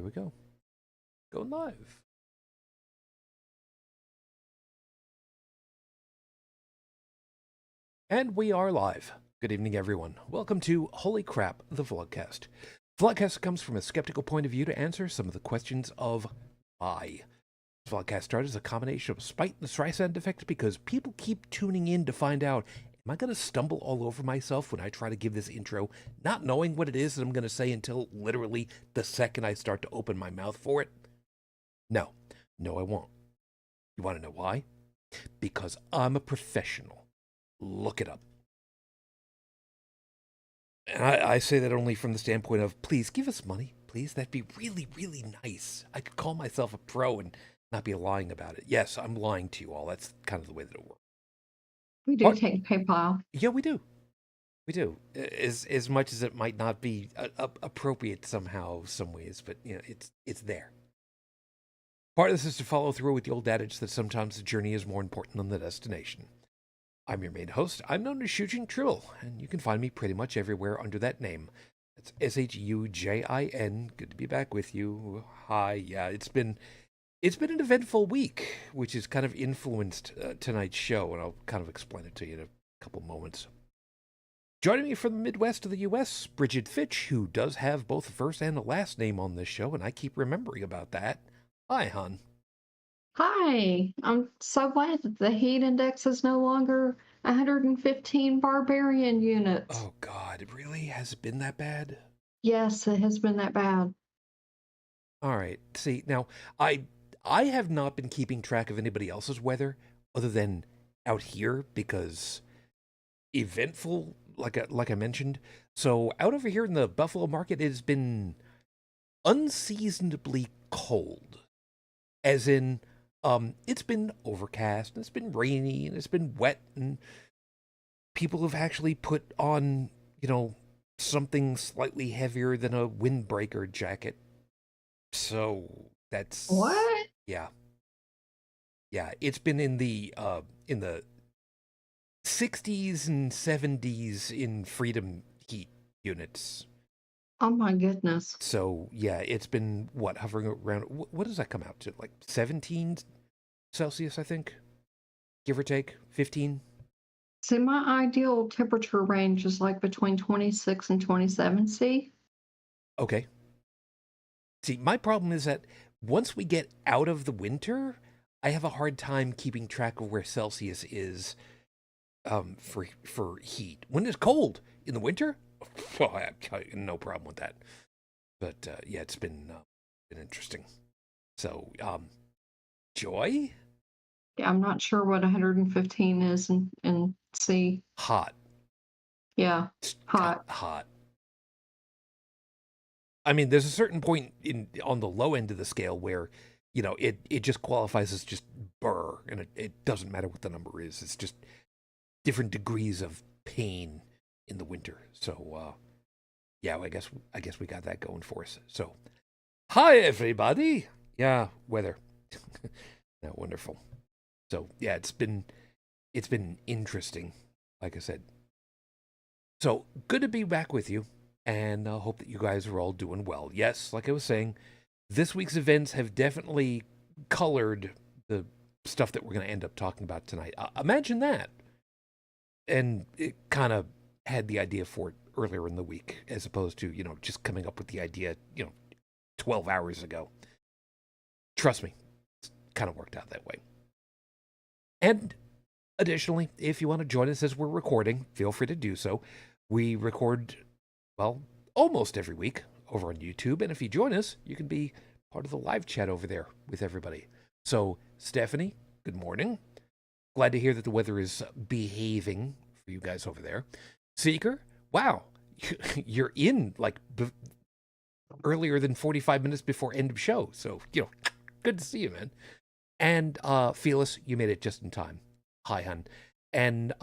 here we go. Go live. And we are live. Good evening, everyone. Welcome to Holy Crap, the Vlogcast. Vlogcast comes from a skeptical point of view to answer some of the questions of why. This vlogcast started as a combination of spite and the Streisand effect because people keep tuning in to find out, am I going to stumble all over myself when I try to give this intro, not knowing what it is that I'm going to say until literally the second I start to open my mouth for it? No, I won't. You want to know why? Because I'm a professional. Look it up. And I say that only from the standpoint of, please give us money. Please, that'd be really, really nice. I could call myself a pro and not be lying about it. Yes, I'm lying to you all. That's kind of the way that it works. We do take PayPal. Yeah, we do. We do. As much as it might not be appropriate somehow, some ways, but you know, it's there. Part of this is to follow through with the old adage that sometimes the journey is more important than the destination. I'm your main host. I'm known as Shujin, and you can find me pretty much everywhere under that name. That's Shujin. Good to be back with you. Hi. Yeah, it's been an eventful week, which has kind of influenced tonight's show, and I'll kind of explain it to you in a couple moments. Joining me from the Midwest of the U.S., Brigid Fitch, who does have both a first and a last name on this show, and I keep remembering about that. Hi, hon. Hi, I'm so glad that the heat index is no longer 115 barbarian units. Oh, God, it really has been that bad? Yes, it has been that bad. All right. See, now, I have not been keeping track of anybody else's weather other than out here because eventful, like I mentioned. So out over here in the Buffalo market, it has been unseasonably cold. As in, it's been overcast, and it's been rainy, and it's been wet, and people have actually put on, something slightly heavier than a windbreaker jacket. So that's What? yeah. Yeah, it's been in the 60s and 70s in freedom heat units. Oh my goodness. So, yeah, it's been hovering around what does that come out to? Like 17 Celsius, I think. Give or take 15. See, my ideal temperature range is like between 26 and 27 C. Okay. See, my problem is that once we get out of the winter, I have a hard time keeping track of where Celsius is for heat. When it's cold in the winter, oh, I have no problem with that. But yeah, it's been interesting. So, Joy? Yeah, I'm not sure what 115 is in C. Hot. Yeah, hot. Hot. I mean, there's a certain point on the low end of the scale where, it just qualifies as just burr, and it doesn't matter what the number is. It's just different degrees of pain in the winter. So, yeah, I guess we got that going for us. So, hi everybody. Yeah, weather. Yeah, wonderful. So, yeah, it's been interesting, like I said. So, good to be back with you, and I hope that you guys are all doing well. Yes, like I was saying, this week's events have definitely colored the stuff that we're going to end up talking about tonight. Imagine that. And it kind of had the idea for it earlier in the week, as opposed to, just coming up with the idea, 12 hours ago. Trust me, it's kind of worked out that way. And additionally, if you want to join us as we're recording, feel free to do so. We record, well, almost every week over on YouTube. And if you join us, you can be part of the live chat over there with everybody. So, Stephanie, good morning. Glad to hear that the weather is behaving for you guys over there. Seeker, wow, you're in like earlier than 45 minutes before end of show. So, good to see you, man. And Felis, you made it just in time. Hi, hun. And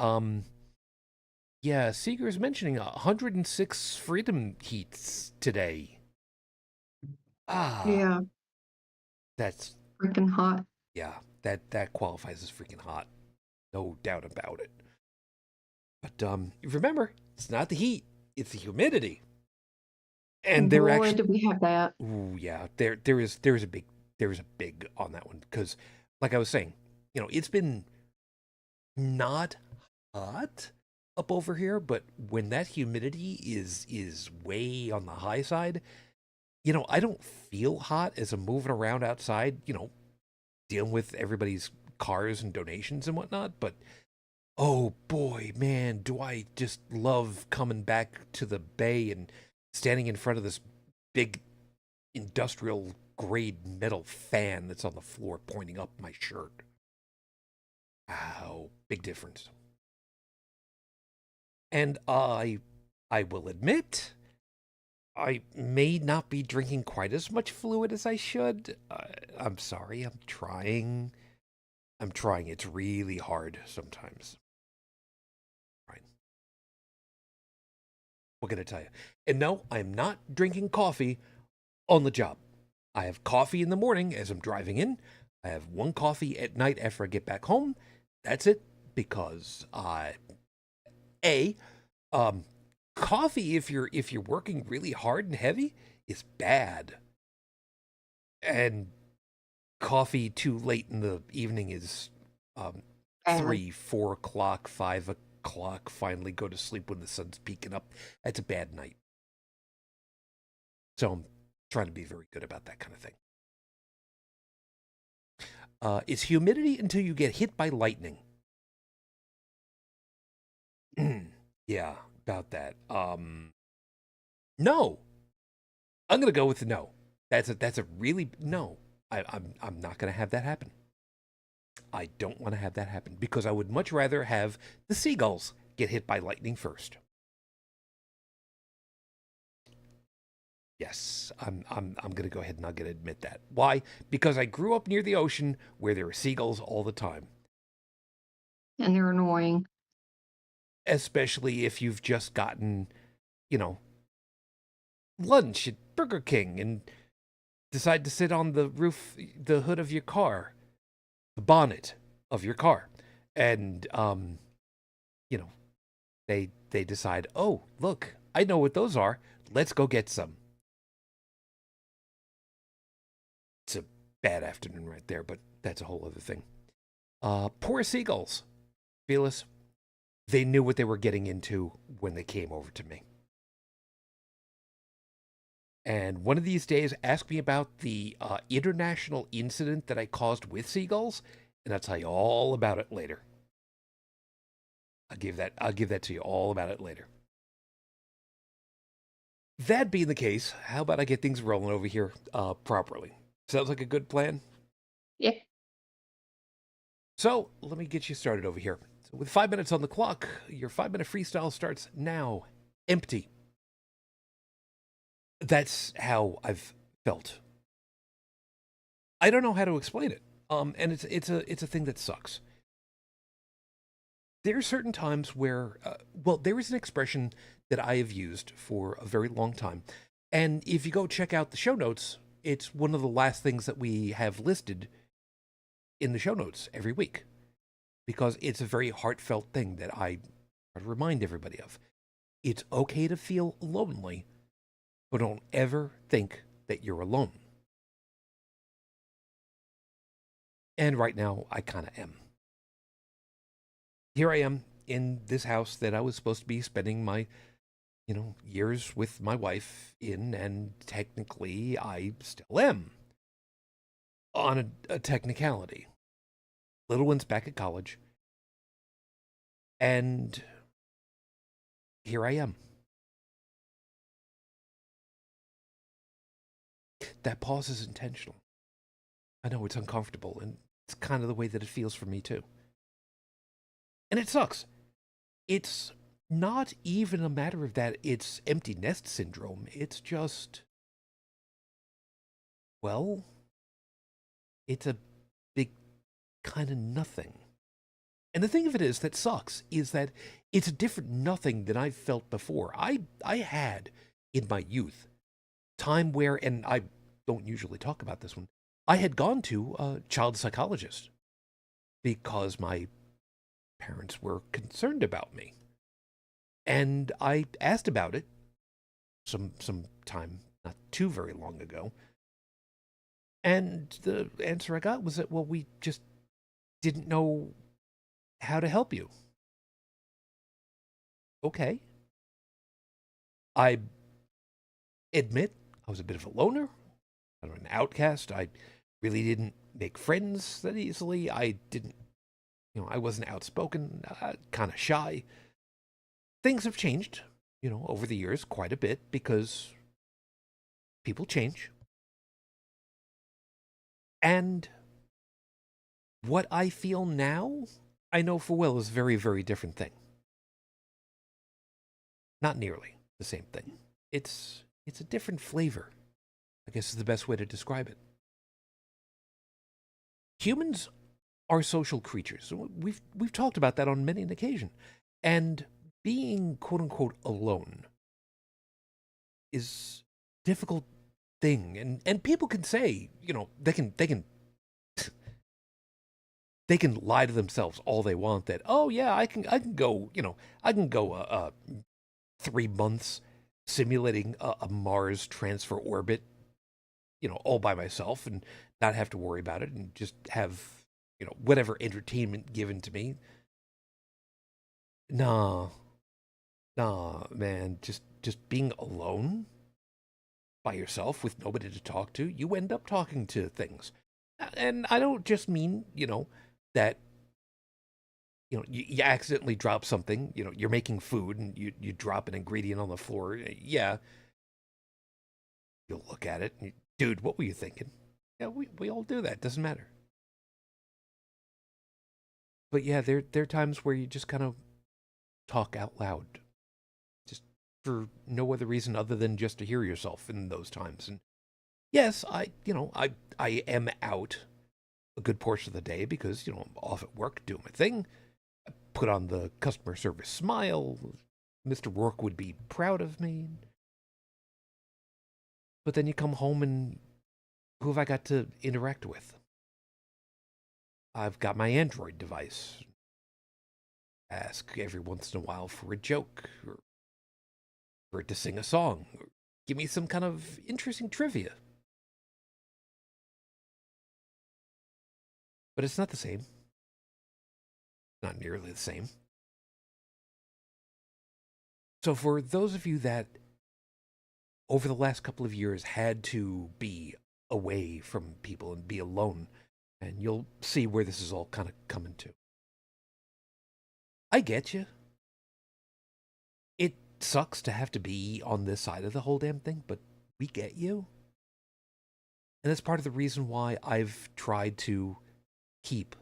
yeah, Seeker's mentioning 106 freedom heats today. Yeah, That's freaking hot. yeah, that qualifies as freaking hot. No doubt about it. But remember, it's not the heat, it's the humidity. And they're Boy, actually, do we have that. ooh, yeah, there is a big on that one because, like I was saying, it's been not hot up over here, but when that humidity is way on the high side, I don't feel hot as I'm moving around outside, dealing with everybody's cars and donations and whatnot. But oh boy, man, do I just love coming back to the bay and standing in front of this big industrial grade metal fan that's on the floor pointing up my shirt. Wow, big difference. And I will admit, I may not be drinking quite as much fluid as I should. I'm sorry. I'm trying. I'm trying. It's really hard sometimes. Right. What can I tell you? And no, I'm not drinking coffee on the job. I have coffee in the morning as I'm driving in. I have one coffee at night after I get back home. That's it. Because a coffee if you're working really hard and heavy is bad, and coffee too late in the evening is um, Bad. 3, 4 o'clock, 5 o'clock. Finally, go to sleep when the sun's peeking up. That's a bad night. So I'm trying to be very good about that kind of thing. It's humidity until you get hit by lightning. Yeah, about that. No, I'm gonna go with the no. That's a really no. I'm not gonna have that happen. I don't want to have that happen because I would much rather have the seagulls get hit by lightning first. Yes, I'm gonna go ahead and I'm gonna admit that. Why? Because I grew up near the ocean where there are seagulls all the time. And they're annoying. Especially if you've just gotten, you know, lunch at Burger King and decide to sit on the roof, the hood of your car, the bonnet of your car, and you know, they decide, oh, look, I know what those are. Let's go get some. It's a bad afternoon right there, but that's a whole other thing. Poor seagulls, Fearless. They knew what they were getting into when they came over to me. And one of these days, ask me about the international incident that I caused with seagulls, and I'll tell you all about it later. I'll give that to you all about it later. That being the case, how about I get things rolling over here properly? Sounds like a good plan. Yeah. So let me get you started over here. So with 5 minutes on the clock, your 5 minute freestyle starts now. Empty. That's how I've felt. I don't know how to explain it. And it's a thing that sucks. There are certain times where, there is an expression that I have used for a very long time, and if you go check out the show notes, it's one of the last things that we have listed in the show notes every week, because it's a very heartfelt thing that I try to remind everybody of. It's okay to feel lonely, but don't ever think that you're alone. And right now, I kind of am. Here I am in this house that I was supposed to be spending my, years with my wife in, and technically I still am on a technicality. Little one's back at college, and here I am. That pause is intentional. I know it's uncomfortable, and it's kind of the way that it feels for me too. And it sucks. It's not even a matter of that it's empty nest syndrome. It's just, well, it's a big kind of nothing. And the thing of it is that sucks is that it's a different nothing than I've felt before. I had in my youth time where, and I don't usually talk about this one, I had gone to a child psychologist because my parents were concerned about me. And I asked about it some time not too very long ago. And the answer I got was that, well, we just didn't know how to help you. Okay. I admit I was a bit of a loner. I was an outcast. I really didn't make friends that easily. I didn't, I wasn't outspoken, kind of shy. Things have changed, over the years quite a bit because people change. And what I feel now, I know for well is a very, very different thing. Not nearly the same thing. It's a different flavor, I guess is the best way to describe it. Humans are social creatures. We've talked about that on many an occasion. And being quote unquote alone is a difficult thing. And people can say, they can lie to themselves all they want that, oh yeah, I can go, 3 months simulating a Mars transfer orbit, all by myself and not have to worry about it and just have, whatever entertainment given to me. Nah, man, just being alone by yourself with nobody to talk to, you end up talking to things. And I don't just mean, that you accidentally drop something, you're making food and you drop an ingredient on the floor. Yeah, you'll look at it and dude, what were you thinking? Yeah, we all do that. Doesn't matter. But yeah, there are times where you just kind of talk out loud, just for no other reason other than just to hear yourself in those times. And yes, I am out a good portion of the day because I'm off at work doing my thing. I put on the customer service smile. Mr. Rourke would be proud of me. But then you come home and who have I got to interact with? I've got my Android device. Ask every once in a while for a joke, or for it to sing a song, or give me some kind of interesting trivia. But it's not the same. Not nearly the same. So for those of you that over the last couple of years had to be away from people and be alone, and you'll see where this is all kind of coming to. I get you. It sucks to have to be on this side of the whole damn thing, but we get you. And that's part of the reason why I've tried to keep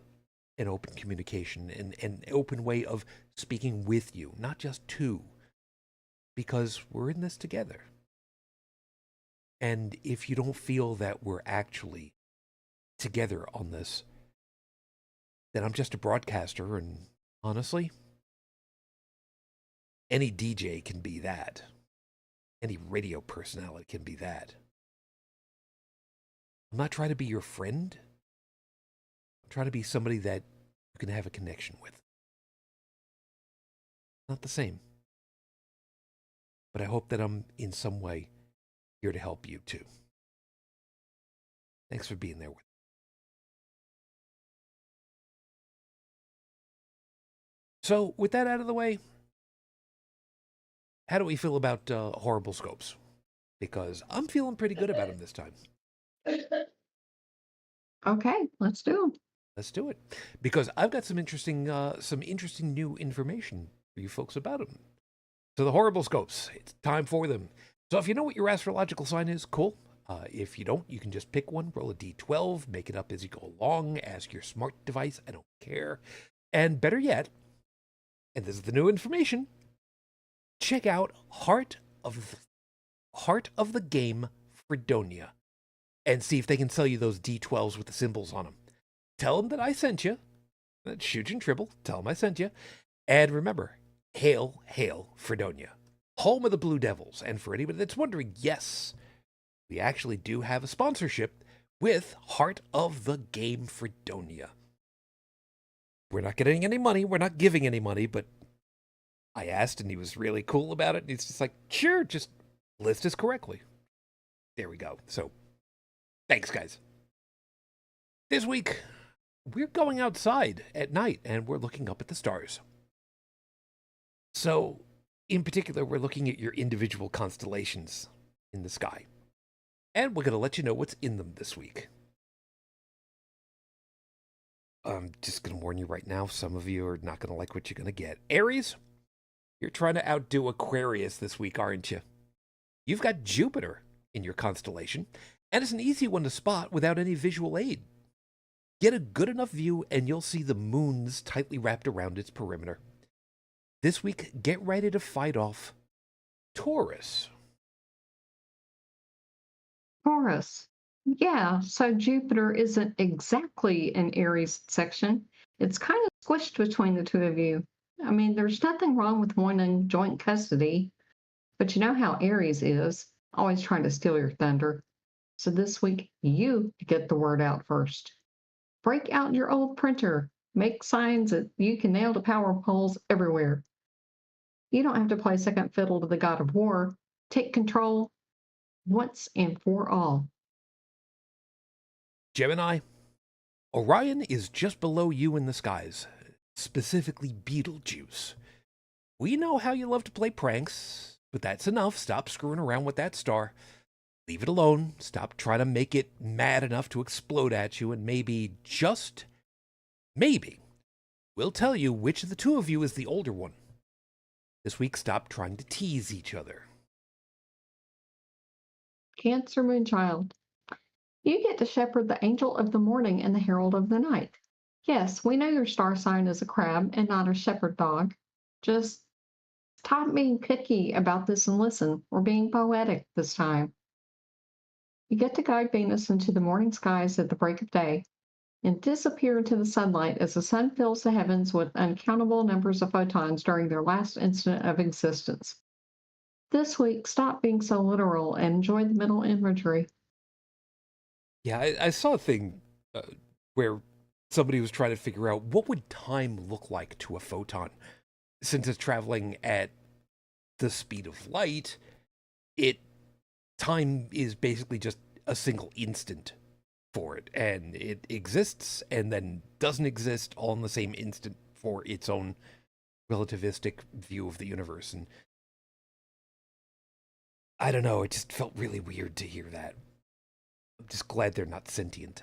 an open communication and an open way of speaking with you, not just to, because we're in this together. And if you don't feel that we're actually together on this, then I'm just a broadcaster, and honestly, any DJ can be that. Any radio personality can be that. I'm not trying to be your friend. I'm trying to be somebody that you can have a connection with. Not the same. But I hope that I'm in some way here to help you too. Thanks for being there with me. So, with that out of the way, how do we feel about horrible scopes? Because I'm feeling pretty good about them this time. Okay, let's do them. Let's do it. Because I've got some interesting new information for you folks about them. So the horrible scopes, it's time for them. So if you know what your astrological sign is, cool. If you don't, you can just pick one, roll a d12, make it up as you go along, ask your smart device, I don't care. And better yet, and this is the new information, check out Heart of the Game Fredonia and see if they can sell you those D12s with the symbols on them. Tell them that I sent you. That's Shujin Tribble. Tell them I sent you. And remember, hail, hail, Fredonia, home of the Blue Devils. And for anybody that's wondering, yes, we actually do have a sponsorship with Heart of the Game Fredonia. We're not getting any money. We're not giving any money, but I asked and he was really cool about it. And he's just like, sure, just list us correctly. There we go. So, thanks, guys. This week, we're going outside at night and we're looking up at the stars. So, in particular, we're looking at your individual constellations in the sky. And we're going to let you know what's in them this week. I'm just going to warn you right now, some of you are not going to like what you're going to get. Aries, you're trying to outdo Aquarius this week, aren't you? You've got Jupiter in your constellation, and it's an easy one to spot without any visual aid. Get a good enough view, and you'll see the moons tightly wrapped around its perimeter. This week, get ready to fight off Taurus. Taurus. Yeah, so Jupiter isn't exactly an Aries section. It's kind of squished between the two of you. I mean, there's nothing wrong with wanting joint custody, but you know how Aries is, always trying to steal your thunder. So this week, you get the word out first. Break out your old printer. Make signs that you can nail to power poles everywhere. You don't have to play second fiddle to the god of war. Take control once and for all. Gemini, Orion is just below you in the skies, specifically Betelgeuse. We know how you love to play pranks, but that's enough. Stop screwing around with that star. Leave it alone. Stop trying to make it mad enough to explode at you, and maybe, just maybe, we'll tell you which of the two of you is the older one. This week, stop trying to tease each other. Cancer Moonchild. You get to shepherd the angel of the morning and the herald of the night. Yes, we know your star sign is a crab and not a shepherd dog. Just stop being picky about this and listen. We're being poetic this time. You get to guide Venus into the morning skies at the break of day and disappear into the sunlight as the sun fills the heavens with uncountable numbers of photons during their last instant of existence. This week, stop being so literal and enjoy the mental imagery. Yeah, I saw a thing where somebody was trying to figure out what would time look like to a photon. Since it's traveling at the speed of light, time is basically just a single instant for it, and it exists and then doesn't exist all in the same instant for its own relativistic view of the universe. And I don't know, it just felt really weird to hear that. I'm just glad they're not sentient.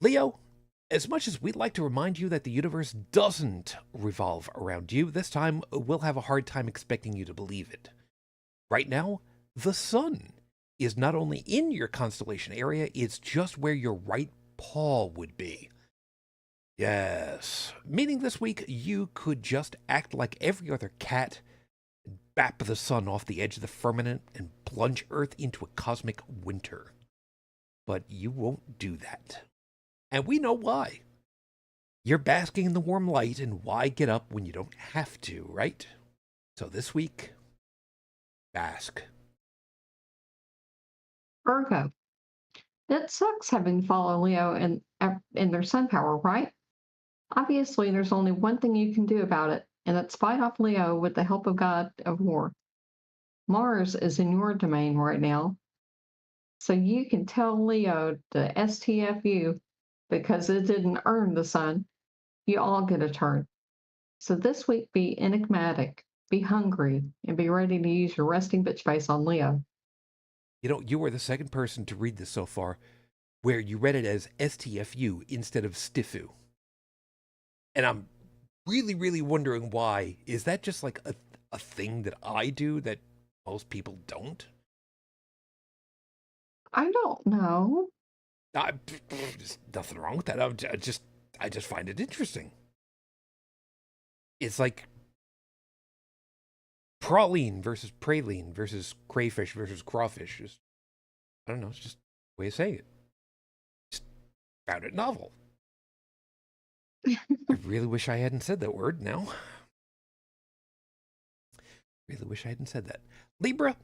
Leo, as much as we'd like to remind you that the universe doesn't revolve around you, this time we'll have a hard time expecting you to believe it. Right now, the sun is not only in your constellation area, it's just where your right paw would be. Yes, meaning this week you could just act like every other cat, bap the sun off the edge of the firmament, and plunge Earth into a cosmic winter. But you won't do that. And we know why. You're basking in the warm light, and why get up when you don't have to, right? So this week, bask. Virgo. It sucks having to follow Leo in their sun power, right? Obviously, there's only one thing you can do about it, and that's fight off Leo with the help of God of War. Mars is in your domain right now, so you can tell Leo to STFU because it didn't earn the sun. You all get a turn. So this week, be enigmatic, be hungry, and be ready to use your resting bitch face on Leo. You know, you were the second person to read this so far where you read it as STFU instead of STIFU. And I'm really, really wondering why. Is that just like a thing that I do that most people don't? I don't know. There's nothing wrong with that. I just find it interesting. It's like praline versus praline versus crayfish versus crawfish. I don't know. It's just a way of saying it. Just found it novel. I really wish I hadn't said that word now. Really wish I hadn't said that. Libra,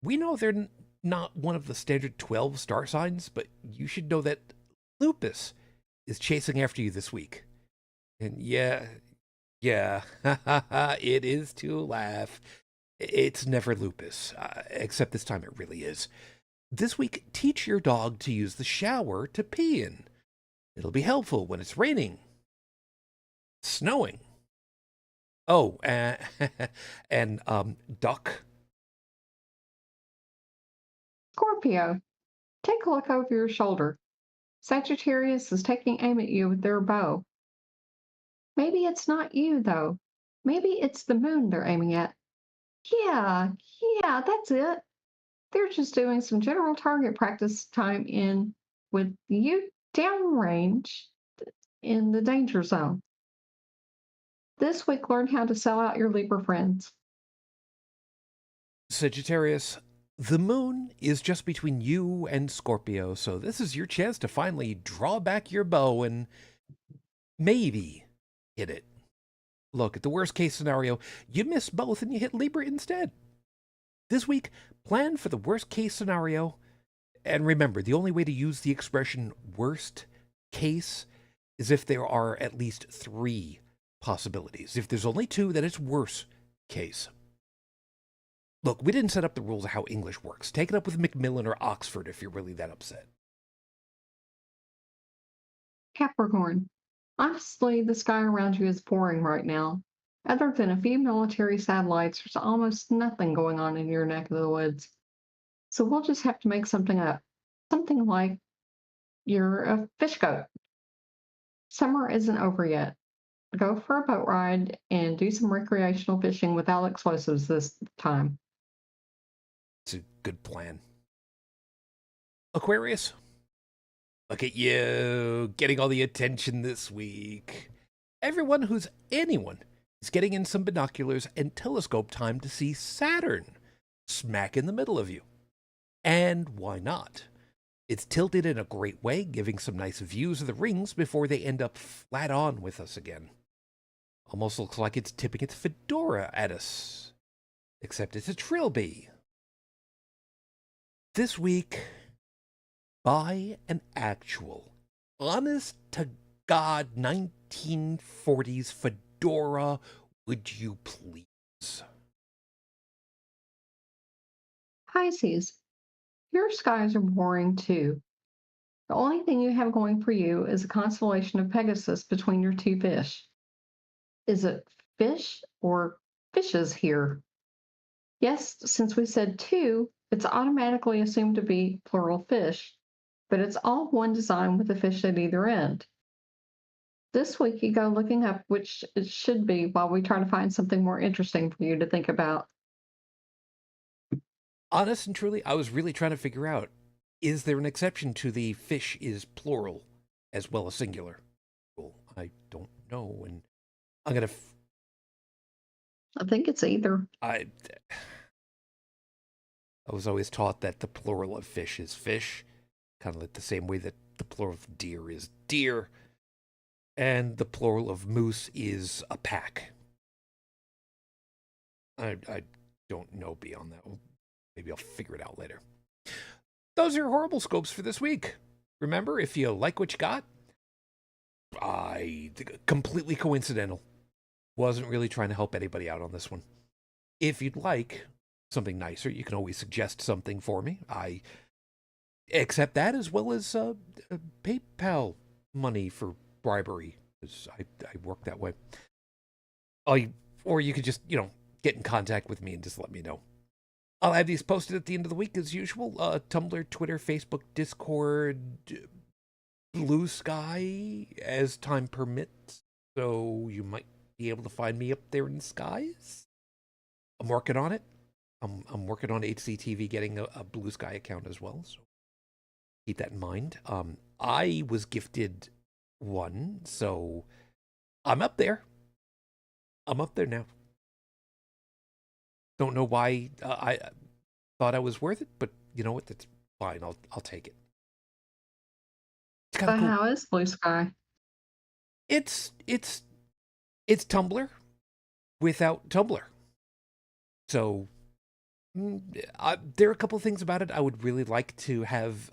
we know they're not one of the standard 12 star signs, but you should know that lupus is chasing after you this week. And yeah, it is to laugh. It's never lupus, except this time it really is. This week, teach your dog to use the shower to pee in. It'll be helpful when it's raining, snowing. Oh, and duck. Scorpio, take a look over your shoulder. Sagittarius is taking aim at you with their bow. Maybe it's not you, though. Maybe it's the moon they're aiming at. Yeah, that's it. They're just doing some general target practice time in with you downrange in the danger zone. This week, learn how to sell out your Libra friends. Sagittarius, the moon is just between you and Scorpio, so this is your chance to finally draw back your bow and maybe hit it. Look, at the worst case scenario, you miss both and you hit Libra instead. This week, plan for the worst case scenario. And remember, the only way to use the expression worst case is if there are at least 3 possibilities. If there's only 2, then it's worst case. Look, we didn't set up the rules of how English works. Take it up with Macmillan or Oxford if you're really that upset. Capricorn, honestly, the sky around you is boring right now. Other than a few military satellites, there's almost nothing going on in your neck of the woods. So we'll just have to make something up. Something like you're a fish goat. Summer isn't over yet. Go for a boat ride and do some recreational fishing without explosives this time. It's a good plan. Aquarius, look at you, getting all the attention this week. Anyone is getting in some binoculars and telescope time to see Saturn smack in the middle of you. And why not? It's tilted in a great way, giving some nice views of the rings before they end up flat on with us again. Almost looks like it's tipping its fedora at us. Except it's a trilby. This week, buy an actual, honest-to-God 1940s fedora, would you please? Pisces, your skies are boring too. The only thing you have going for you is a constellation of Pegasus between your 2 fish. Is it fish or fishes here? Yes, since we said 2, it's automatically assumed to be plural fish, but it's all one design with a fish at either end. This week, you go looking up which it should be while we try to find something more interesting for you to think about. Honest and truly, I was really trying to figure out, is there an exception to the fish is plural as well as singular? Well, I don't know, and I'm going to... I think it's either. I was always taught that the plural of fish is fish, kind of like the same way that the plural of deer is deer, and the plural of moose is a pack. I don't know beyond that. Maybe I'll figure it out later. Those are your horrible scopes for this week. Remember, if you like what you got, completely coincidental. Wasn't really trying to help anybody out on this one. If you'd like something nicer, you can always suggest something for me. I accept that, as well as PayPal money for bribery, because I work that way. Or you could just, get in contact with me and just let me know. I'll have these posted at the end of the week as usual. Tumblr, Twitter, Facebook, Discord, Blue Sky, as time permits. So you might be able to find me up there in the skies. I'm working on it. I'm working on HCTV getting a Blue Sky account as well. So keep that in mind. I was gifted one, so I'm up there. I'm up there now. Don't know why I thought I was worth it, but you know what? That's fine. I'll take it. It's kind of cool. How is Blue Sky? It's Tumblr without Tumblr. So there are a couple of things about it I would really like to have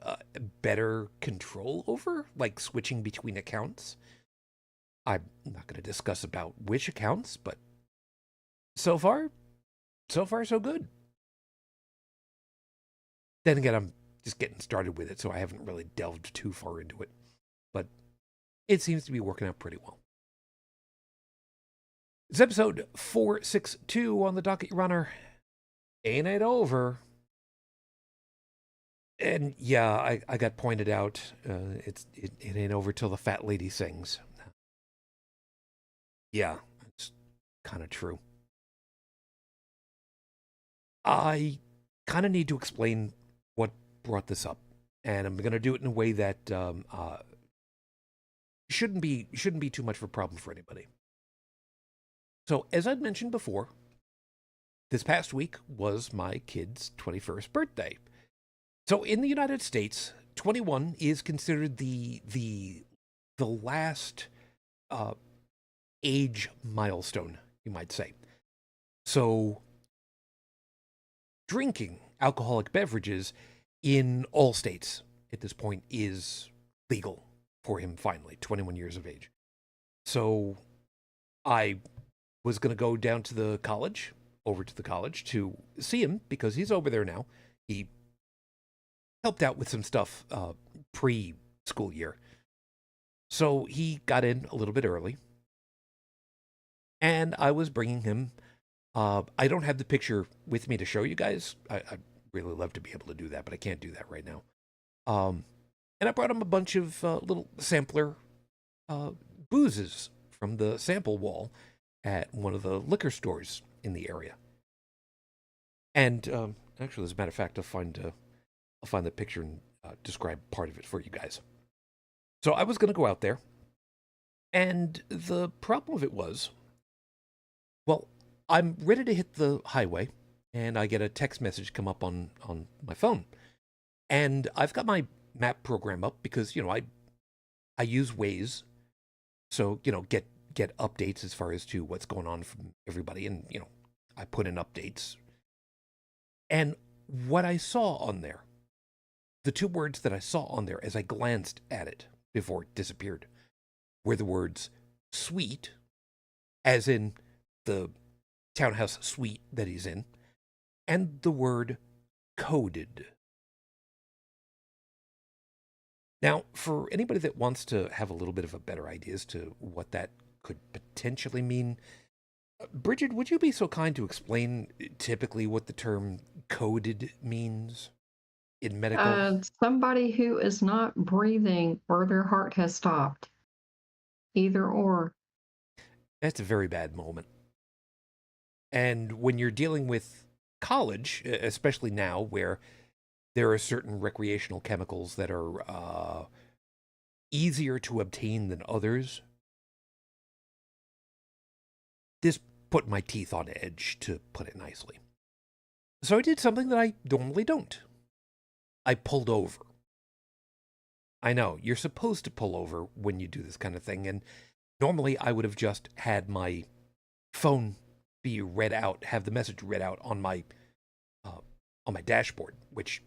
better control over, like switching between accounts. I'm not going to discuss about which accounts, but so far, so far so good. Then again, I'm just getting started with it, so I haven't really delved too far into it. But it seems to be working out pretty well. It's episode 462 on the docket, Your Honor. Ain't it over? And yeah, I got pointed out. It ain't over till the fat lady sings. Yeah, it's kind of true. I kind of need to explain what brought this up, and I'm going to do it in a way that shouldn't be too much of a problem for anybody. So, as I'd mentioned before, this past week was my kid's 21st birthday. So, in the United States, 21 is considered the last age milestone, you might say. So, drinking alcoholic beverages in all states at this point is legal for him finally, 21 years of age. So I was going to go down to the college, over to the college to see him because he's over there now. He helped out with some stuff pre-school year. So he got in a little bit early. And I was bringing him, I don't have the picture with me to show you guys. I'd really love to be able to do that, but I can't do that right now. And I brought him a bunch of little sampler boozes from the sample wall at one of the liquor stores in the area. And actually, as a matter of fact, I'll find the picture and describe part of it for you guys. So I was going to go out there, and the problem of it was, well, I'm ready to hit the highway, and I get a text message come up on my phone. And I've got my map program up because, I use Waze. So, get updates as far as to what's going on from everybody. And, I put in updates. And what I saw on there, the two words that I saw on there as I glanced at it before it disappeared, were the words suite, as in the townhouse suite that he's in, and the word coded. Now, for anybody that wants to have a little bit of a better idea as to what that could potentially mean, Brigid, would you be so kind to explain typically what the term coded means in medical? Somebody who is not breathing or their heart has stopped. Either or. That's a very bad moment. And when you're dealing with college, especially now where there are certain recreational chemicals that are easier to obtain than others, this put my teeth on edge, to put it nicely. So I did something that I normally don't. I pulled over. I know, you're supposed to pull over when you do this kind of thing, and normally I would have just had my phone be read out, have the message read out on my dashboard, which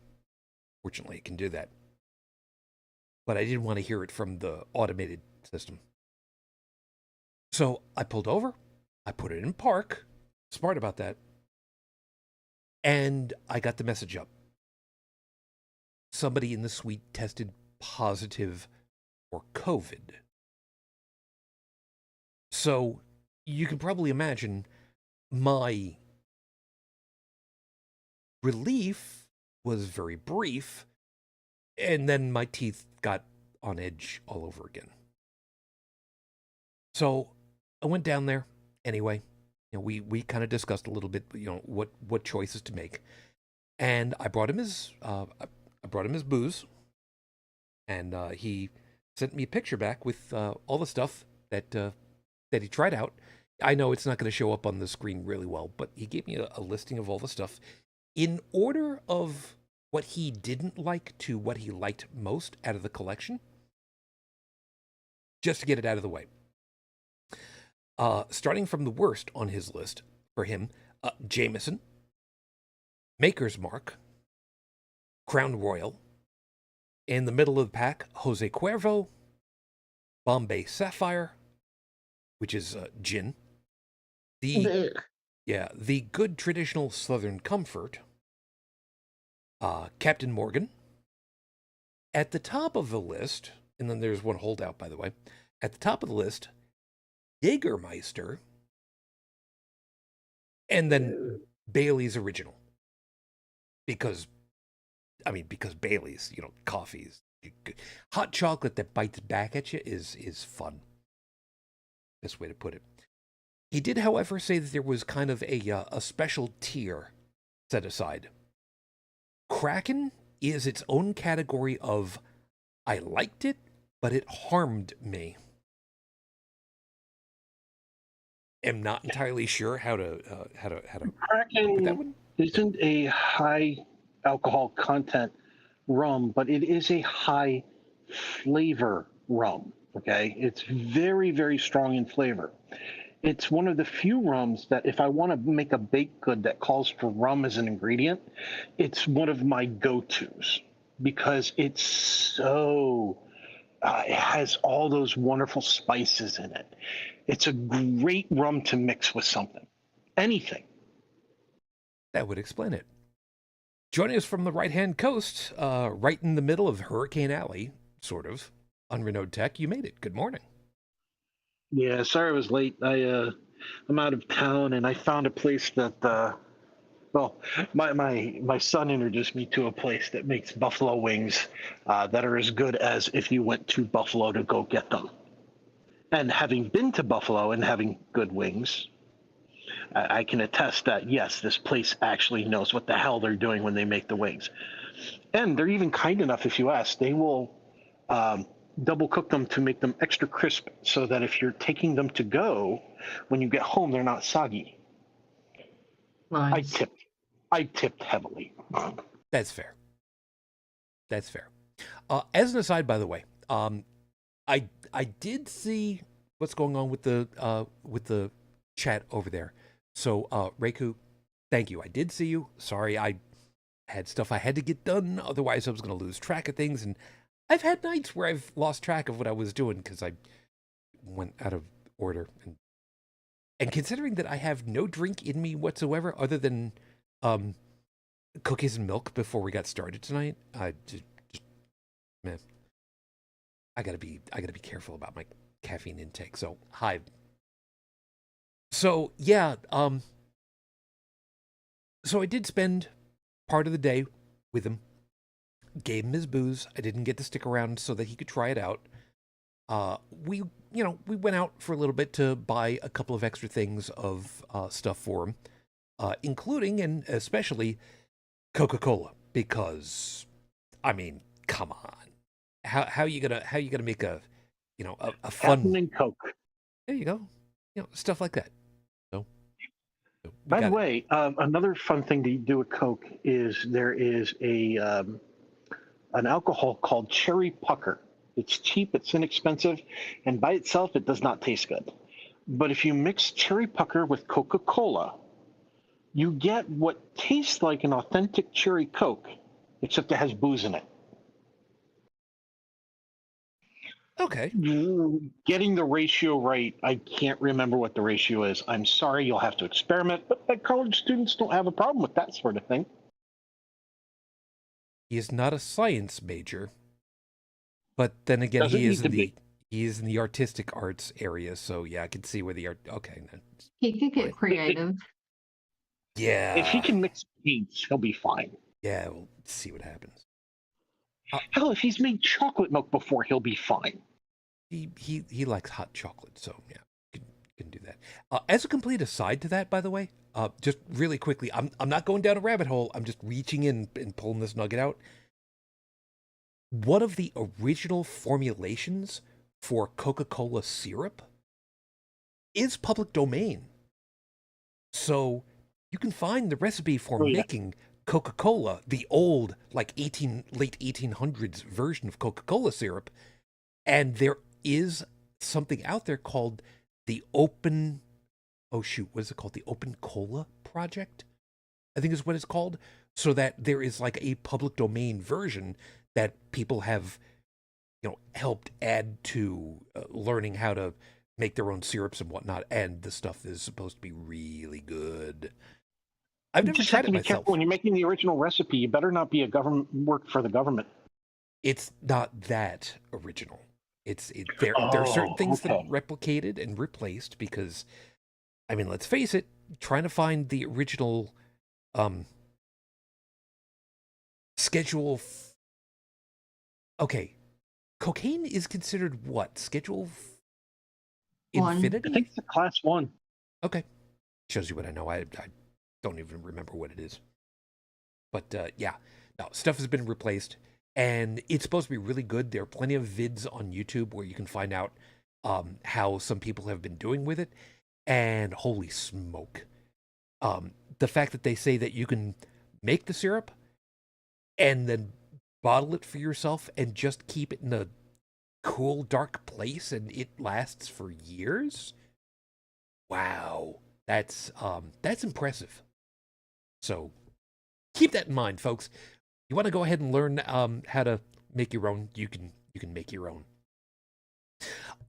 fortunately it can do that. But I didn't want to hear it from the automated system. So I pulled over, I put it in park, smart about that, and I got the message up. Somebody in the suite tested positive for COVID. So you can probably imagine my relief was very brief, and then my teeth got on edge all over again. So I went down there anyway. We kind of discussed a little bit, what choices to make, and I brought him his booze, and he sent me a picture back with all the stuff that he tried out. I know it's not going to show up on the screen really well, but he gave me a listing of all the stuff in order of what he didn't like to what he liked most out of the collection, just to get it out of the way. Starting from the worst on his list for him, Jameson, Maker's Mark, Crown Royal. In the middle of the pack, Jose Cuervo, Bombay Sapphire, which is gin. The Yeah, the good traditional Southern comfort, Captain Morgan. At the top of the list, and then there's one holdout, by the way. At the top of the list, Jägermeister, and then Bailey's Original. Because Bailey's, coffees, hot chocolate that bites back at you is fun. Best way to put it. He did, however, say that there was kind of a special tier set aside. Kraken is its own category of I liked it, but it harmed me. Am not entirely sure how to Kraken with that one. Isn't a high alcohol content rum, but it is a high flavor rum. Okay, it's very, very strong in flavor. It's one of the few rums that if I want to make a baked good that calls for rum as an ingredient, it's one of my go-tos because it's so it has all those wonderful spices in it. It's a great rum to mix with something, anything. That would explain it. Joining us from the right-hand coast, right in the middle of Hurricane Alley, sort of, UnrenownedTech, you made it. Good morning. Yeah, sorry I was late. I'm out of town, and I found a place that my son introduced me to a place that makes buffalo wings that are as good as if you went to Buffalo to go get them. And having been to Buffalo and having good wings, I can attest that yes, this place actually knows what the hell they're doing when they make the wings. And they're even kind enough, if you ask, they will double cook them to make them extra crisp so that if you're taking them to go, when you get home, they're not soggy. Nice. I tipped heavily. That's fair. That's fair. As an aside, by the way, I did see what's going on with the chat over there. So, Reiku, thank you. I did see you. Sorry, I had stuff I had to get done. Otherwise, I was going to lose track of things. And I've had nights where I've lost track of what I was doing because I went out of order. And considering that I have no drink in me whatsoever other than cookies and milk before we got started tonight, I just man, I gotta be careful about my caffeine intake. So hi. So yeah, so I did spend part of the day with him. Gave him his booze. I didn't get to stick around so that he could try it out. We went out for a little bit to buy a couple of extra things of stuff for him, including and especially Coca-Cola, because I mean, come on, how you gonna make a fun Captain and Coke. There you go, stuff like that. So By the way, another fun thing to do with Coke is there is an alcohol called Cherry Pucker. It's cheap, it's inexpensive, and by itself, it does not taste good. But if you mix Cherry Pucker with Coca-Cola, you get what tastes like an authentic cherry Coke, except it has booze in it. Okay. Getting the ratio right, I can't remember what the ratio is. I'm sorry, you'll have to experiment, but college students don't have a problem with that sort of thing. He is not a science major, but then again, he is in the artistic arts area. So yeah, I can see where the art. Okay, He could get creative. Yeah. If he can mix paints, he'll be fine. Yeah, we'll see what happens. Hell, if he's made chocolate milk before, he'll be fine. He likes hot chocolate, so yeah, can do that. As a complete aside to that, by the way, just really quickly, I'm not going down a rabbit hole. I'm just reaching in and pulling this nugget out. One of the original formulations for Coca-Cola syrup is public domain, so you can find the recipe for making Coca-Cola, the old, like late 1800s version of Coca-Cola syrup, and there is something out there called the Open Cola Project, I think is what it's called, so that there is like a public domain version that people have, helped add to learning how to make their own syrups and whatnot, and the stuff is supposed to be really good. I've You never just tried have it to be myself. careful when you're making the original recipe. You better not be a government work for the government. It's not that original. There are certain Oh, things that okay. replicated and replaced because, I mean, let's face it, trying to find the original schedule. Okay, cocaine is considered what? Schedule One. infinity? I think it's a class 1. Okay, shows you what I know. I don't even remember what it is. But yeah, no, stuff has been replaced, and it's supposed to be really good. There are plenty of vids on YouTube where you can find out how some people have been doing with it, and holy smoke. The fact that they say that you can make the syrup and then bottle it for yourself and just keep it in a cool, dark place and it lasts for years. Wow, that's impressive. So keep that in mind, folks. You want to go ahead and learn how to make your own? You can make your own.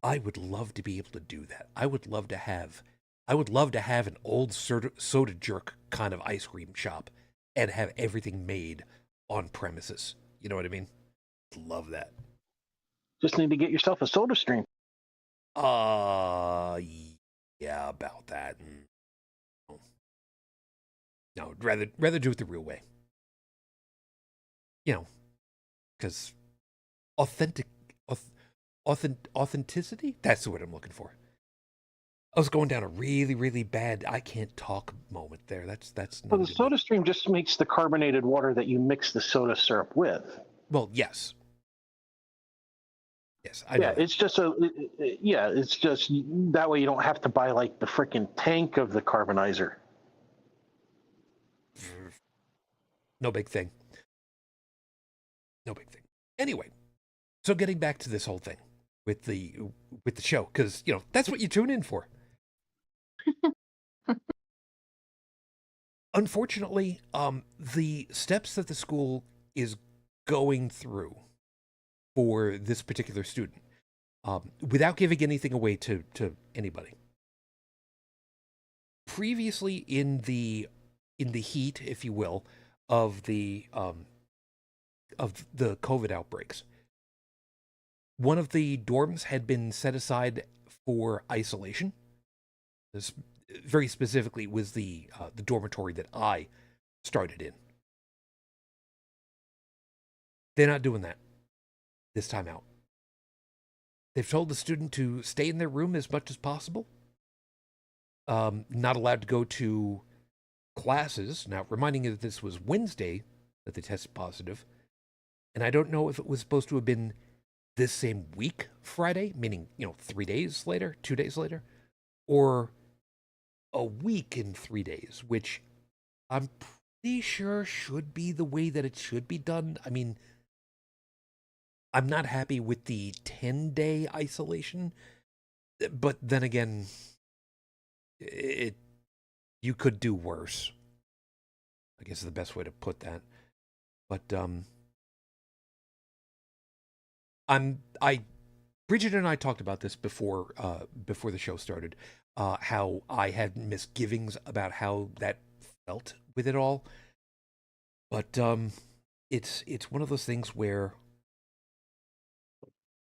I would love to be able to do that. I would love to have an old soda jerk kind of ice cream shop and have everything made on premises. You know what I mean? Love that. Just need to get yourself a soda stream. Yeah, about that. No, rather do it the real way. You know, because authenticity. That's the word I'm looking for. I was going down a really, really bad I can't talk moment there. That's not. Well, the soda stream just makes the carbonated water that you mix the soda syrup with. Well, yes. Yes, I know. Yeah, it's just it's just that way you don't have to buy like the freaking tank of the carbonizer. No big thing. No big thing. Anyway, so getting back to this whole thing with the show, because that's what you tune in for. Unfortunately, the steps that the school is going through for this particular student, without giving anything away to anybody. Previously, in the heat, if you will, of the COVID outbreaks, one of the dorms had been set aside for isolation. This very specifically was the dormitory that I started in. They're not doing that this time out. They've told the student to stay in their room as much as possible. Not allowed to go to classes. Now, reminding you that this was Wednesday that they tested positive. And I don't know if it was supposed to have been this same week, Friday, meaning, 3 days later, 2 days later, or a week and 3 days, which I'm pretty sure should be the way that it should be done. I mean, I'm not happy with the 10-day isolation, but then again, you could do worse, I guess is the best way to put that. But Brigid and I talked about this before the show started, how I had misgivings about how that felt with it all. But it's one of those things where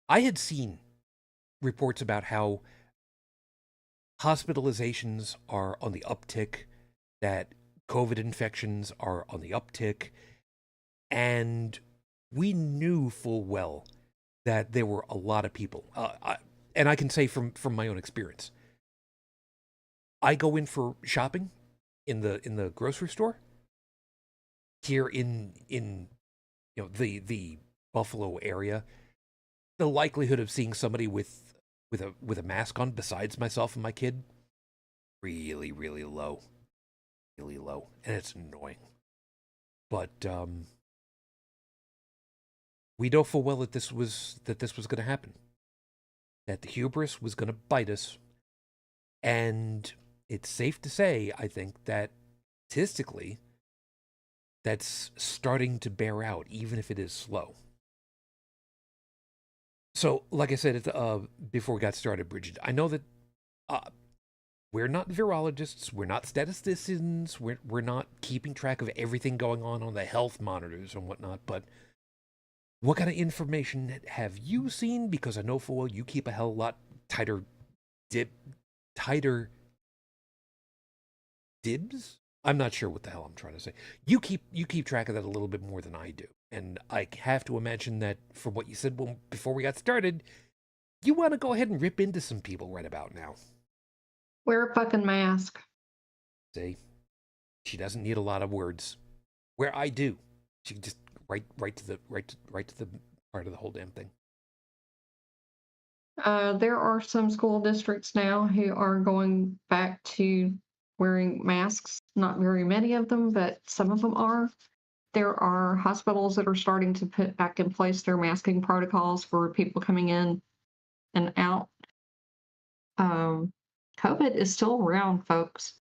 I had seen reports about how hospitalizations are on the uptick, that COVID infections are on the uptick, and we knew full well that there were a lot of people. And I can say from my own experience, I go in for shopping in the grocery store here in the Buffalo area. The likelihood of seeing somebody with a mask on besides myself and my kid, really, really low. Really low. And it's annoying. But we know full well that this was going to happen. That the hubris was going to bite us. And it's safe to say, I think, that statistically, that's starting to bear out, even if it is slow. So, like I said before we got started, Brigid, I know that We're not virologists. We're not statisticians. We're not keeping track of everything going on the health monitors and whatnot. But what kind of information have you seen? Because I know for well you keep a hell of a lot tighter dibs. I'm not sure what the hell I'm trying to say. You keep track of that a little bit more than I do, and I have to imagine that from what you said before we got started, you want to go ahead and rip into some people right about now. Wear a fucking mask. See, she doesn't need a lot of words. Where I do, she can just right to the part of the whole damn thing. There are some school districts now who are going back to wearing masks. Not very many of them, but some of them are. There are hospitals that are starting to put back in place their masking protocols for people coming in and out. COVID is still around, folks.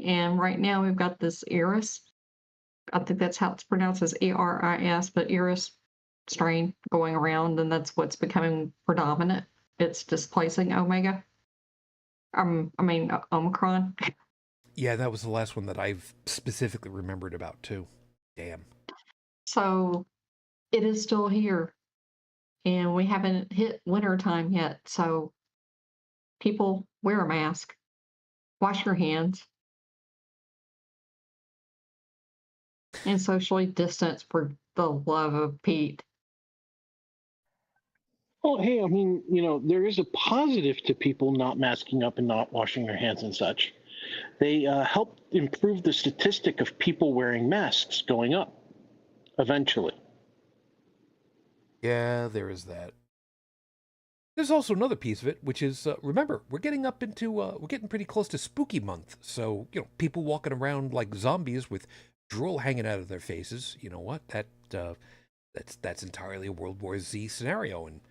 And right now we've got this Eris. I think that's how it's pronounced, as ERIS, but Eris strain going around, and that's what's becoming predominant. It's displacing Omega. Omicron. Yeah, that was the last one that I've specifically remembered about too. Damn. So it is still here, and we haven't hit winter time yet. So people wear a mask, wash your hands, and socially distance for the love of Pete. Well, hey, I mean, there is a positive to people not masking up and not washing their hands and such. They help improve the statistic of people wearing masks going up eventually. Yeah, there is that. There's also another piece of it, which is remember we're getting pretty close to spooky month. So people walking around like zombies with drool hanging out of their faces. You know what? That's entirely a World War Z scenario, and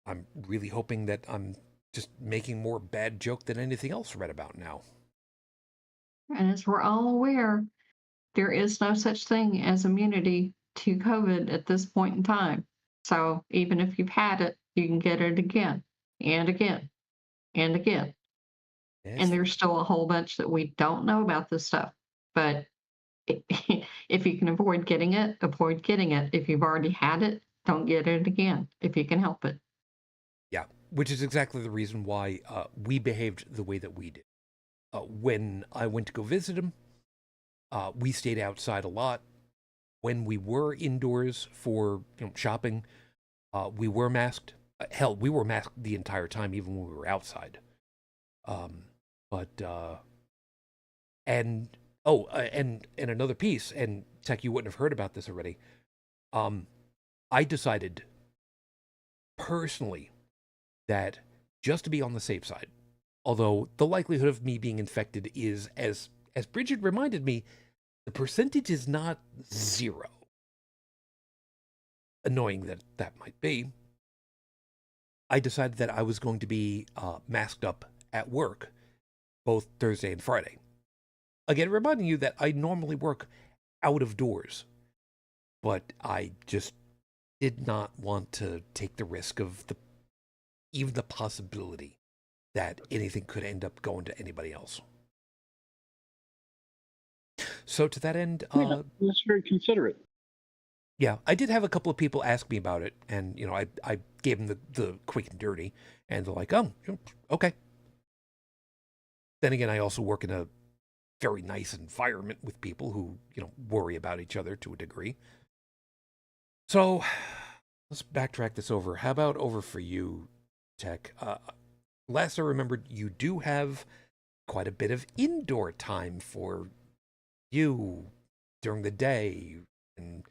I'm really hoping that I'm just making more bad joke than anything else read about now. And as we're all aware, there is no such thing as immunity to COVID at this point in time. So even if you've had it, you can get it again and again and again. Yes. And there's still a whole bunch that we don't know about this stuff. But if you can avoid getting it, avoid getting it. If you've already had it, don't get it again if you can help it. Yeah, which is exactly the reason why we behaved the way that we did. When I went to go visit him, we stayed outside a lot. When we were indoors for shopping, we were masked. Hell, we were masked the entire time, even when we were outside. And another piece, and Tech, you wouldn't have heard about this already. I decided personally that just to be on the safe side, although the likelihood of me being infected is, as Brigid reminded me, the percentage is not 0. Annoying that might be. I decided that I was going to be masked up at work both Thursday and Friday. Again, reminding you that I normally work out of doors, but I just did not want to take the risk of even the possibility that anything could end up going to anybody else. So to that end, that's very considerate. Yeah, I did have a couple of people ask me about it, and I gave them the quick and dirty, and they're like, "Oh, okay." Then again, I also work in a very nice environment with people who worry about each other to a degree. So let's backtrack this over. How about over for you, Tech? Last I remembered, you do have quite a bit of indoor time for you during the day, and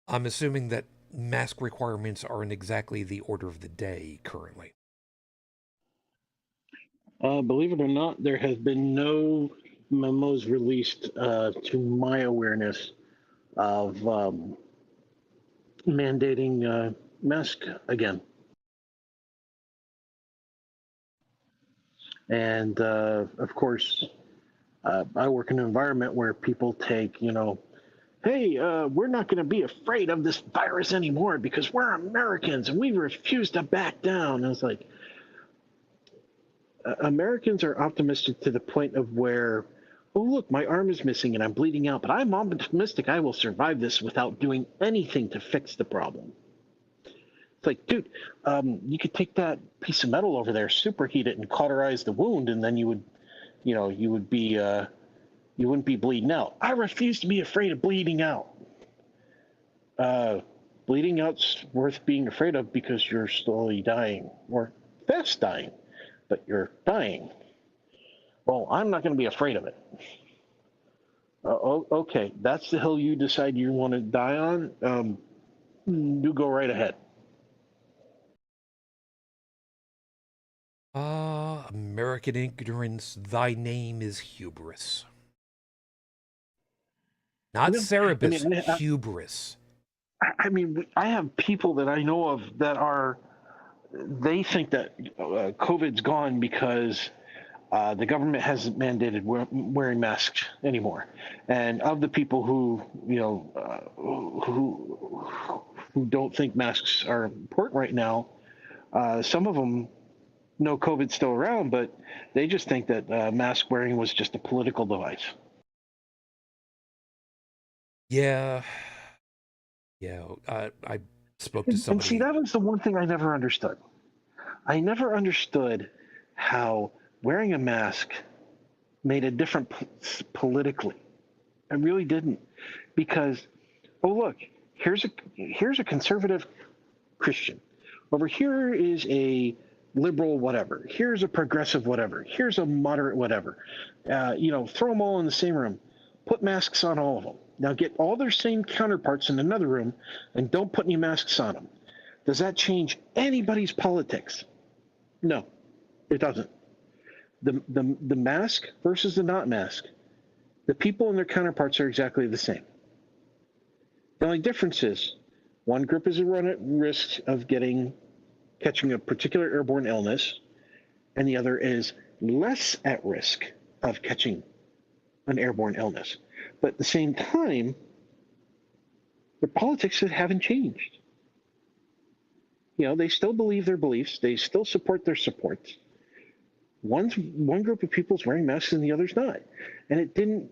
I'm assuming that mask requirements aren't exactly the order of the day currently. Believe it or not, there has been no memos released to my awareness of mandating mask again. And of course, I work in an environment where people take, hey, we're not going to be afraid of this virus anymore because we're Americans and we refuse to back down. And it's like, Americans are optimistic to the point of where, oh, look, my arm is missing and I'm bleeding out, but I'm optimistic I will survive this without doing anything to fix the problem. It's like, dude, you could take that piece of metal over there, superheat it, and cauterize the wound, and then you wouldn't be bleeding out. I refuse to be afraid of bleeding out. Bleeding out's worth being afraid of because you're slowly dying or fast dying, but you're dying. Well, I'm not going to be afraid of it. Okay, that's the hill you decide you want to die on. You go right ahead. American ignorance, thy name is hubris. Not Cerebus, hubris. I mean, I have people that I know of that they think that COVID's gone because the government hasn't mandated wearing masks anymore. And of the people who don't think masks are important right now, some of them know COVID's still around, but they just think that mask wearing was just a political device. Yeah. I spoke to somebody. And see, that was the one thing I never understood. I never understood how wearing a mask made a difference politically. I really didn't, because look, here's a conservative Christian. Over here is a liberal whatever. Here's a progressive whatever. Here's a moderate whatever. Throw them all in the same room. Put masks on all of them. Now get all their same counterparts in another room and don't put any masks on them. Does that change anybody's politics? No, it doesn't. The mask versus the not mask, the people and their counterparts are exactly the same. The only difference is one group is at risk of catching a particular airborne illness, and the other is less at risk of catching an airborne illness. But at the same time, their politics haven't changed. They still believe their beliefs. They still support their supports. One group of people is wearing masks and the other's not. And it didn't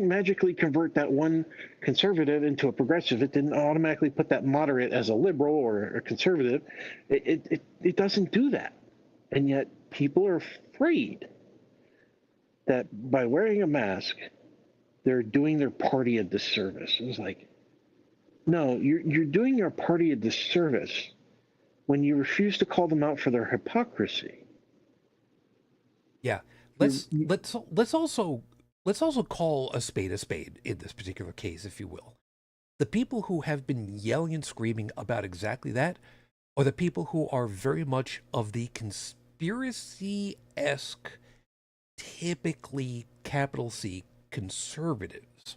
magically convert that one conservative into a progressive. It didn't automatically put that moderate as a liberal or a conservative. It doesn't do that. And yet people are afraid that by wearing a mask, they're doing their party a disservice. It was like, no, you're doing your party a disservice when you refuse to call them out for their hypocrisy. Yeah, let's also call a spade in this particular case, if you will. The people who have been yelling and screaming about exactly that are the people who are very much of the conspiracy-esque, typically capital C conservatives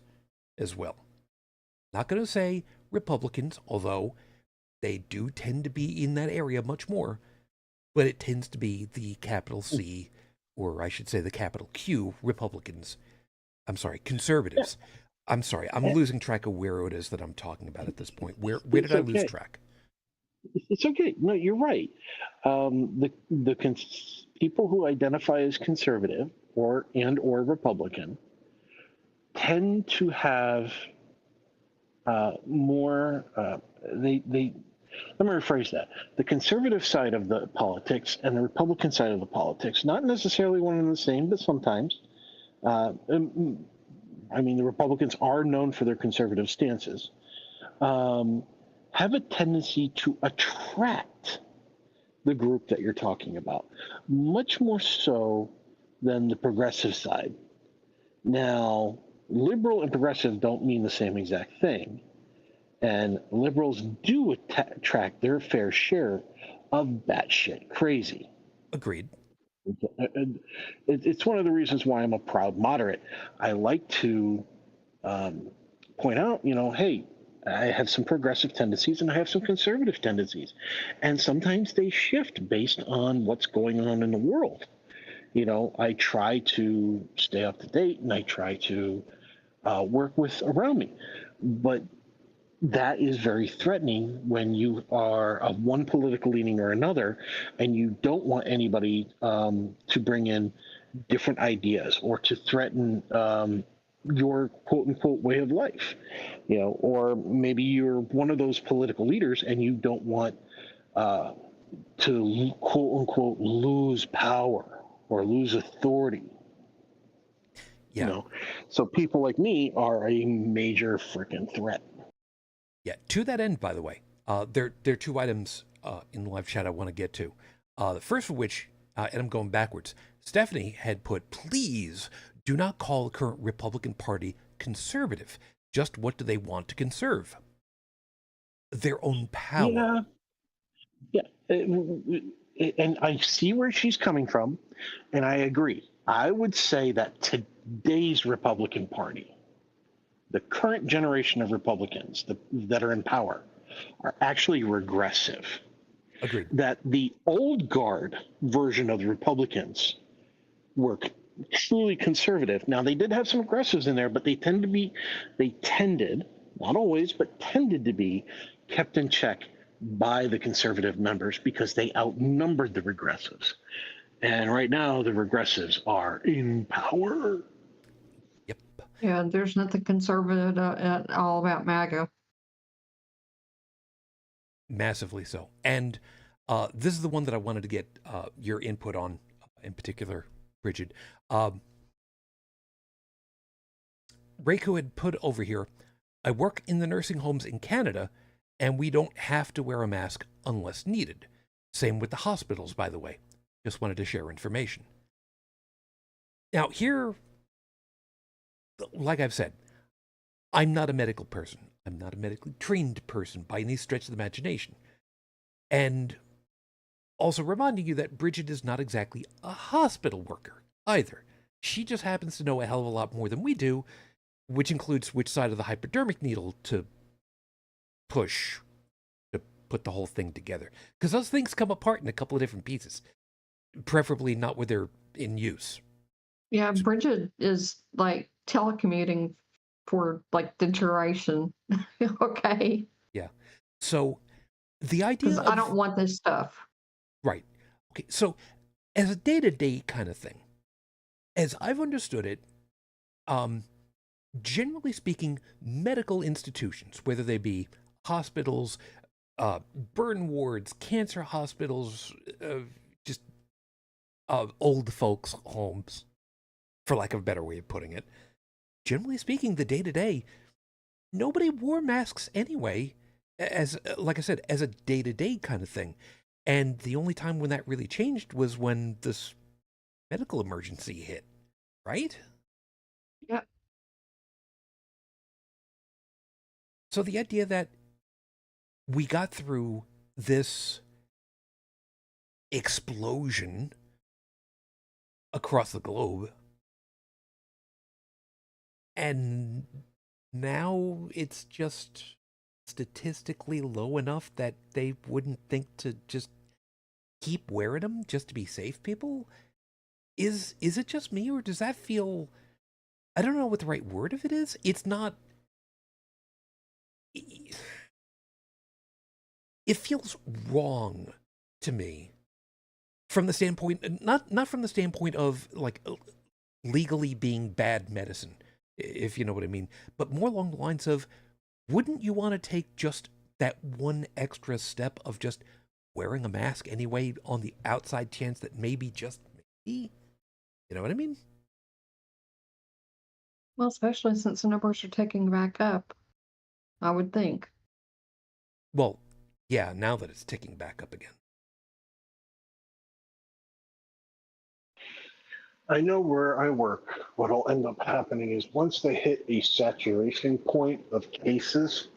as well. Not going to say Republicans, although they do tend to be in that area much more, but it tends to be the capital C, or I should say the capital Q Republicans. I'm sorry, conservatives. I'm sorry, I'm losing track of where it is that I'm talking about at this point. Where did I lose track? It's okay. No, you're right. People who identify as conservative or Republican tend to have more. Let me rephrase that. The conservative side of the politics and the Republican side of the politics, not necessarily one and the same, but sometimes. I mean, the Republicans are known for their conservative stances. Have a tendency to attract the group that you're talking about, much more so than the progressive side. Now, liberal and progressive don't mean the same exact thing. And liberals do attract their fair share of batshit crazy. Agreed. It's one of the reasons why I'm a proud moderate. I like to point out, hey, I have some progressive tendencies and I have some conservative tendencies. And sometimes they shift based on what's going on in the world. I try to stay up to date and I try to work with around me. But that is very threatening when you are of one political leaning or another, and you don't want anybody to bring in different ideas or to threaten your quote unquote way of life, or maybe you're one of those political leaders and you don't want to quote unquote lose power or lose authority. Yeah. So people like me are a major freaking threat. Yeah. To that end, by the way, there are two items in live chat I want to get to. The first of which, and I'm going backwards, Stephanie had put, please do not call the current Republican Party conservative. Just what do they want to conserve? Their own power. Yeah. And I see where she's coming from, and I agree. I would say that today's Republican Party, the current generation of Republicans that are in power, are actually regressive. Agreed. That the old guard version of the Republicans were truly conservative. Now, they did have some progressives in there, but they tended, not always, but tended to be kept in check by the conservative members because they outnumbered the regressives. And right now, the regressives are in power. Yep. Yeah, there's nothing conservative at all about MAGA. Massively so. And this is the one that I wanted to get your input on, in particular, Brigid. Reiko had put over here, I work in the nursing homes in Canada, and we don't have to wear a mask unless needed. Same with the hospitals, by the way. Just wanted to share information. Now, here, like I've said, I'm not a medical person. I'm not a medically trained person by any stretch of the imagination. And also reminding you that Brigid is not exactly a hospital worker either. She just happens to know a hell of a lot more than we do, which includes which side of the hypodermic needle to push to put the whole thing together. Because those things come apart in a couple of different pieces, preferably not where they're in use. Yeah, Brigid is like telecommuting for like the duration. Okay. Yeah. So the idea Because I don't want this stuff. Right. Okay. So as a day-to-day kind of thing, as I've understood it, generally speaking, medical institutions, whether they be hospitals, burn wards, cancer hospitals, just old folks' homes, for lack of a better way of putting it, generally speaking, the day-to-day, nobody wore masks anyway, as like I said, as a day-to-day kind of thing. And the only time when that really changed was when this medical emergency hit, right? Yep. So the idea that we got through this explosion across the globe, and now it's just statistically low enough that they wouldn't think to just keep wearing them just to be safe, people? Is it just me, or does that feel, I don't know what the right word of it is. It's not, it feels wrong to me from the standpoint, not from the standpoint of like legally being bad medicine, if you know what I mean, but more along the lines of, wouldn't you want to take just that one extra step of just wearing a mask anyway on the outside chance that maybe, just maybe, you know what I mean? Well, especially since the numbers are ticking back up, I would think. Well, yeah, now that it's ticking back up again. I know where I work, what'll end up happening is once they hit a saturation point of cases,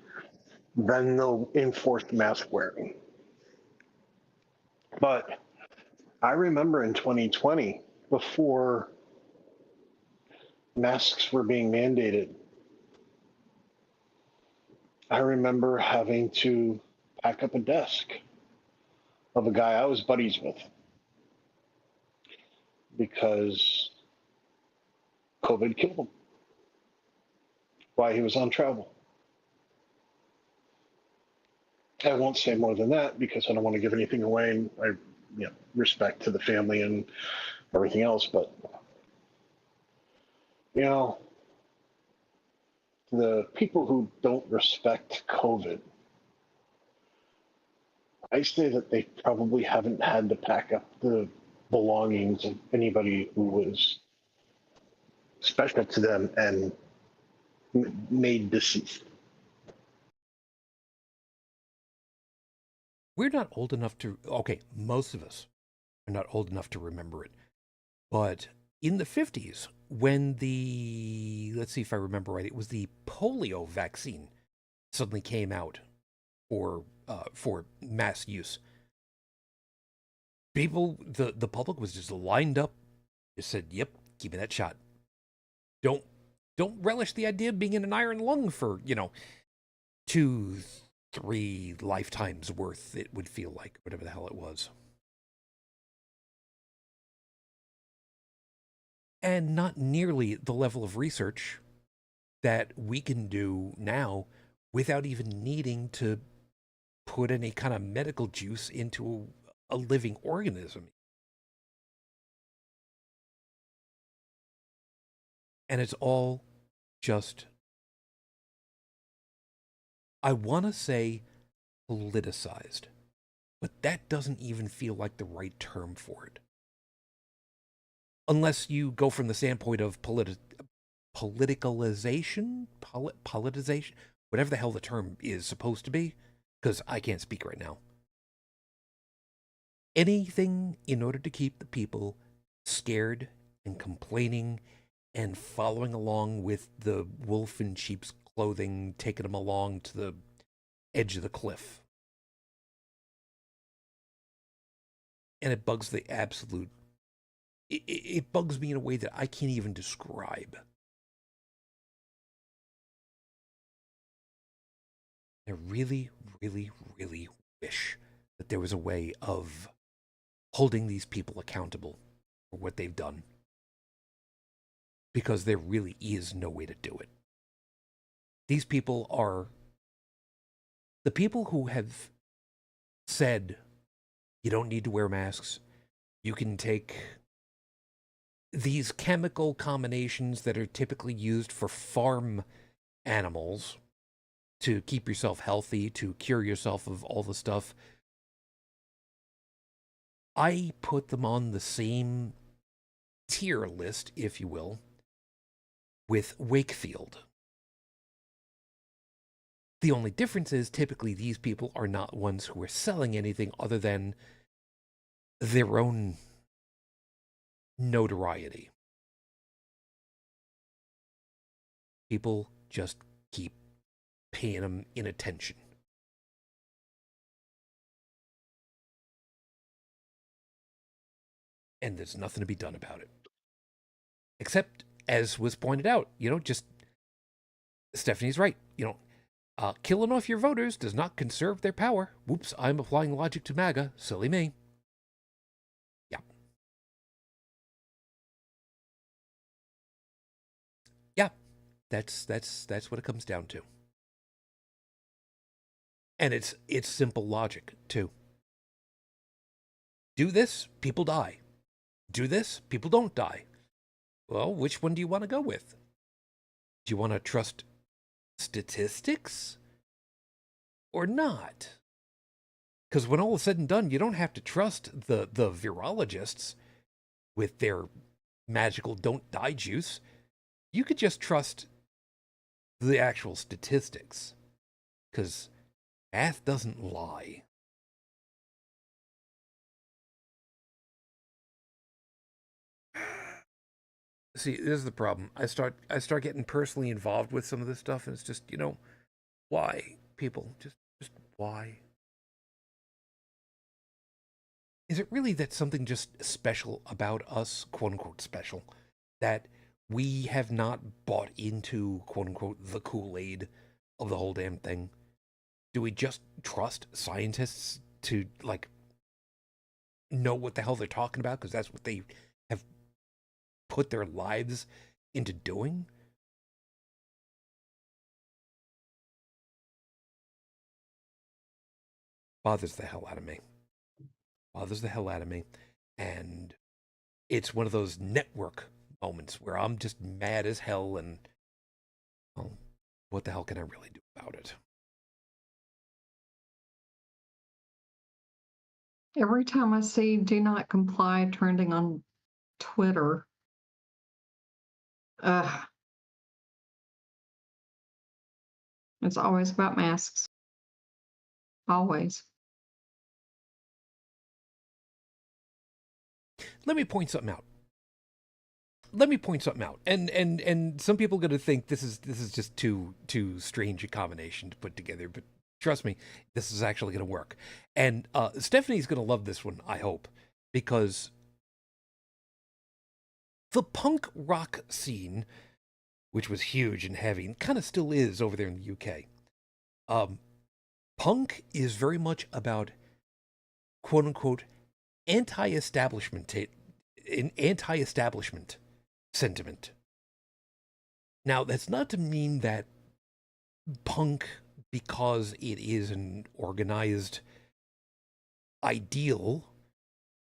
then they'll enforce mask wearing. But I remember in 2020, before masks were being mandated, I remember having to pack up a desk of a guy I was buddies with because COVID killed him while he was on travel. I won't say more than that because I don't want to give anything away, and I, respect to the family and everything else. But the people who don't respect COVID, I say that they probably haven't had to pack up the belongings of anybody who was special to them and made deceased. We're not old enough to, okay, most of us are not old enough to remember it. But in the 50s, when let's see if I remember right, it was the polio vaccine suddenly came out for mass use. People, the public was just lined up, just said, "Yep, give me that shot." Don't relish the idea of being in an iron lung for 2, 3 lifetimes worth. It would feel like whatever the hell it was. And not nearly the level of research that we can do now without even needing to put any kind of medical juice into a living organism. And it's all just, I want to say politicized, but that doesn't even feel like the right term for it. Unless you go from the standpoint of politicalization, whatever the hell the term is supposed to be, because I can't speak right now. Anything in order to keep the people scared and complaining and following along with the wolf in sheep's clothing, taking them along to the edge of the cliff. And it bugs the absolute. It bugs me in a way that I can't even describe. I really, really, really wish that there was a way of holding these people accountable for what they've done. Because there really is no way to do it. These people are the people who have said, you don't need to wear masks. You can take these chemical combinations that are typically used for farm animals to keep yourself healthy, to cure yourself of all the stuff. I put them on the same tier list, if you will, with Wakefield. The only difference is typically these people are not ones who are selling anything other than their own notoriety. People just keep paying them inattention. And there's nothing to be done about it. Except, as was pointed out, just Stephanie's right. Killing off your voters does not conserve their power. Whoops, I'm applying logic to MAGA. Silly me. Yeah. Yeah. That's what it comes down to. And it's simple logic, too. Do this, people die. Do this, people don't die. Well, which one do you want to go with? Do you want to trust statistics or not? Because when all is said and done, you don't have to trust the virologists with their magical don't die juice. You could just trust the actual statistics. Because math doesn't lie. See, this is the problem. I start getting personally involved with some of this stuff, and it's just, why, people? Just why? Is it really that something just special about us, quote unquote special, that we have not bought into, quote unquote, the Kool-Aid of the whole damn thing? Do we just trust scientists to, know what the hell they're talking about because that's what they have put their lives into doing? bothers the hell out of me. Bothers the hell out of me. And it's one of those network moments where I'm just mad as hell and, well, what the hell can I really do about it? Every time I see do not comply trending on Twitter, it's always about masks. Always. Let me point something out. And some people are going to think this is just too strange a combination to put together, but trust me, this is actually going to work. And Stephanie's going to love this one, I hope, because the punk rock scene, which was huge and heavy and kind of still is over there in the UK, punk is very much about quote unquote anti-establishment sentiment. Now, that's not to mean that punk, because it is an organized ideal,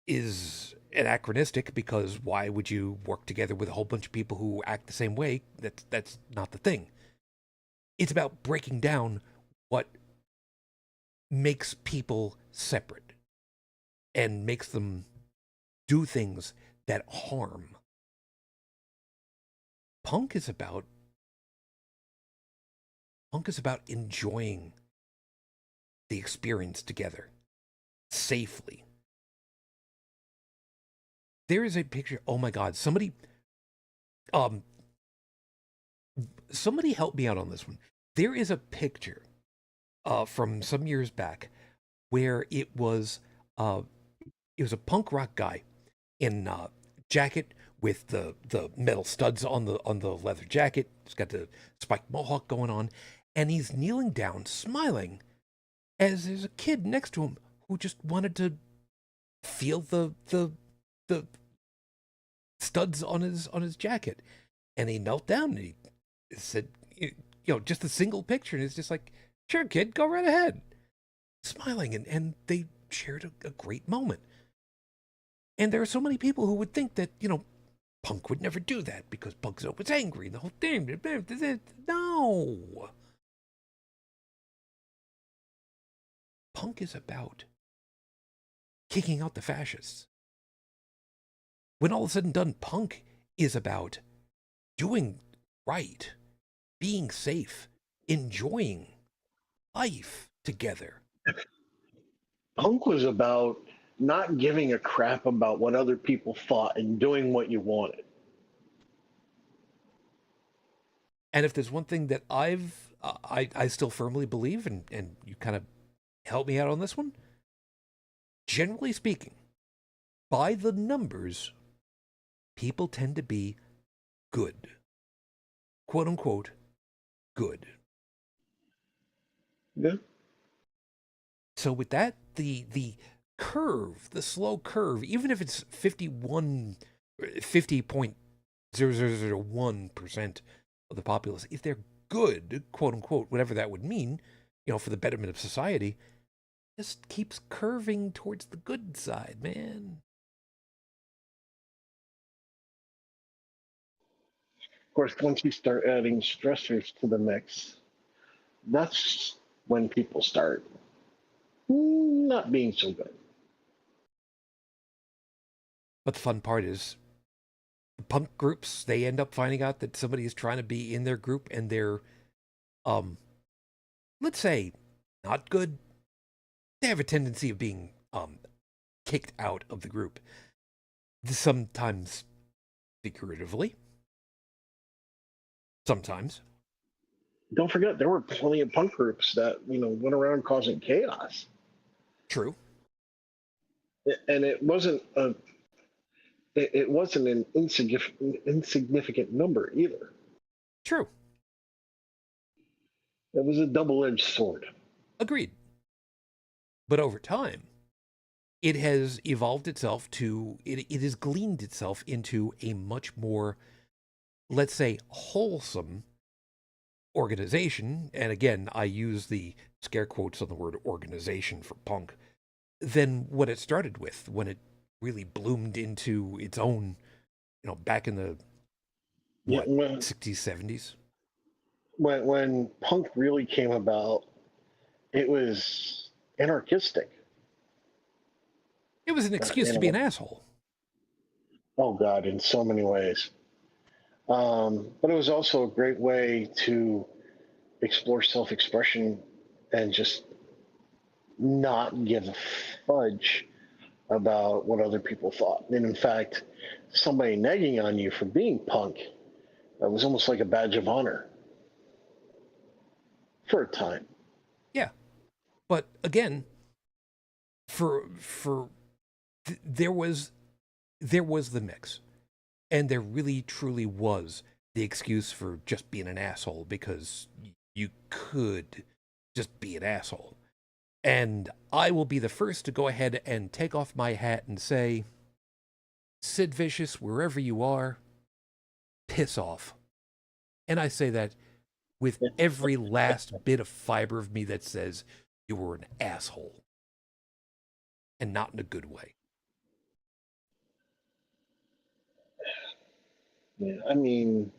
is anachronistic, because why would you work together with a whole bunch of people who act the same way? That's not the thing. It's about breaking down what makes people separate and makes them do things that harm. Punk is about enjoying the experience together safely. There is a picture. Oh my God! Somebody help me out on this one. There is a picture from some years back where it was a punk rock guy in jacket with the metal studs on the leather jacket. He's got the spiked mohawk going on, and he's kneeling down, smiling, as there's a kid next to him who just wanted to feel the studs on his jacket, and he knelt down and he said, just a single picture, and it's just like, sure, kid, go right ahead, smiling, and they shared a great moment. And there are so many people who would think that, punk would never do that because punk's always angry and the whole thing. No. Punk is about kicking out the fascists. When all is said and done, punk is about doing right, being safe, enjoying life together. Punk was about not giving a crap about what other people thought and doing what you wanted. And if there's one thing that I still firmly believe, and you kind of help me out on this one, generally speaking, by the numbers, people tend to be good. Quote unquote, good. Yeah. So with that, the curve, the slow curve, even if it's 50.0001% of the populace, if they're good, quote unquote, whatever that would mean, for the betterment of society, just keeps curving towards the good side, man. Of course, once you start adding stressors to the mix, that's when people start not being so good. But the fun part is, the punk groups, they end up finding out that somebody is trying to be in their group and they're, let's say, not good. They have a tendency of being kicked out of the group. Sometimes figuratively. Sometimes. Don't forget, there were plenty of punk groups that, went around causing chaos. True. And it wasn't an insignificant number either. True. It was a double-edged sword. Agreed. But over time, it has evolved itself to, it has gleaned itself into a much more, let's say, wholesome organization, and again, I use the scare quotes on the word organization for punk, than what it started with when it really bloomed into its own, back in the, Yeah, what, 60s, 70s? when punk really came about, it was anarchistic. It was an excuse to be an asshole. Oh God, in so many ways. But it was also a great way to explore self-expression and just not give a fudge about what other people thought. And in fact, somebody negging on you for being punk was almost like a badge of honor for a time. Yeah. But again, there was the mix, and there really truly was the excuse for just being an asshole, because you could just be an asshole. And I will be the first to go ahead and take off my hat and say, Sid Vicious, wherever you are, piss off. And I say that with every last bit of fiber of me that says you were an asshole, and not in a good way. Yeah, I mean,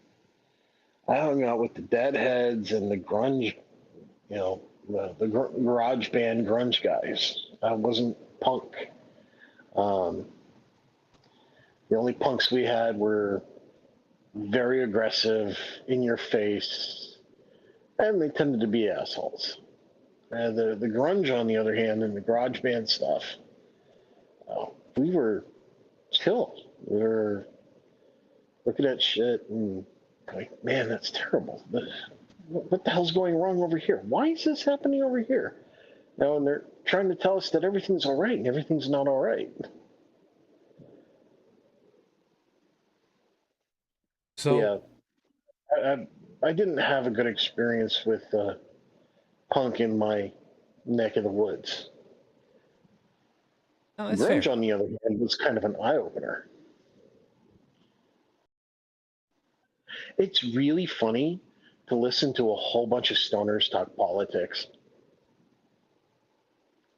I hung out with the Deadheads and the grunge, the garage band grunge guys. I wasn't punk. Um, the only punks we had were very aggressive, in your face, and they tended to be assholes. The grunge, on the other hand, and the garage band stuff, we were chill. We were looking at shit and like, man, that's terrible. What the hell's going wrong over here? Why is this happening over here? And they're trying to tell us that everything's all right, and everything's not all right. So yeah, I didn't have a good experience with punk in my neck of the woods. no, that's Grunge, fair. on the other hand, was kind of an eye opener. It's really funny to listen to a whole bunch of stoners talk politics.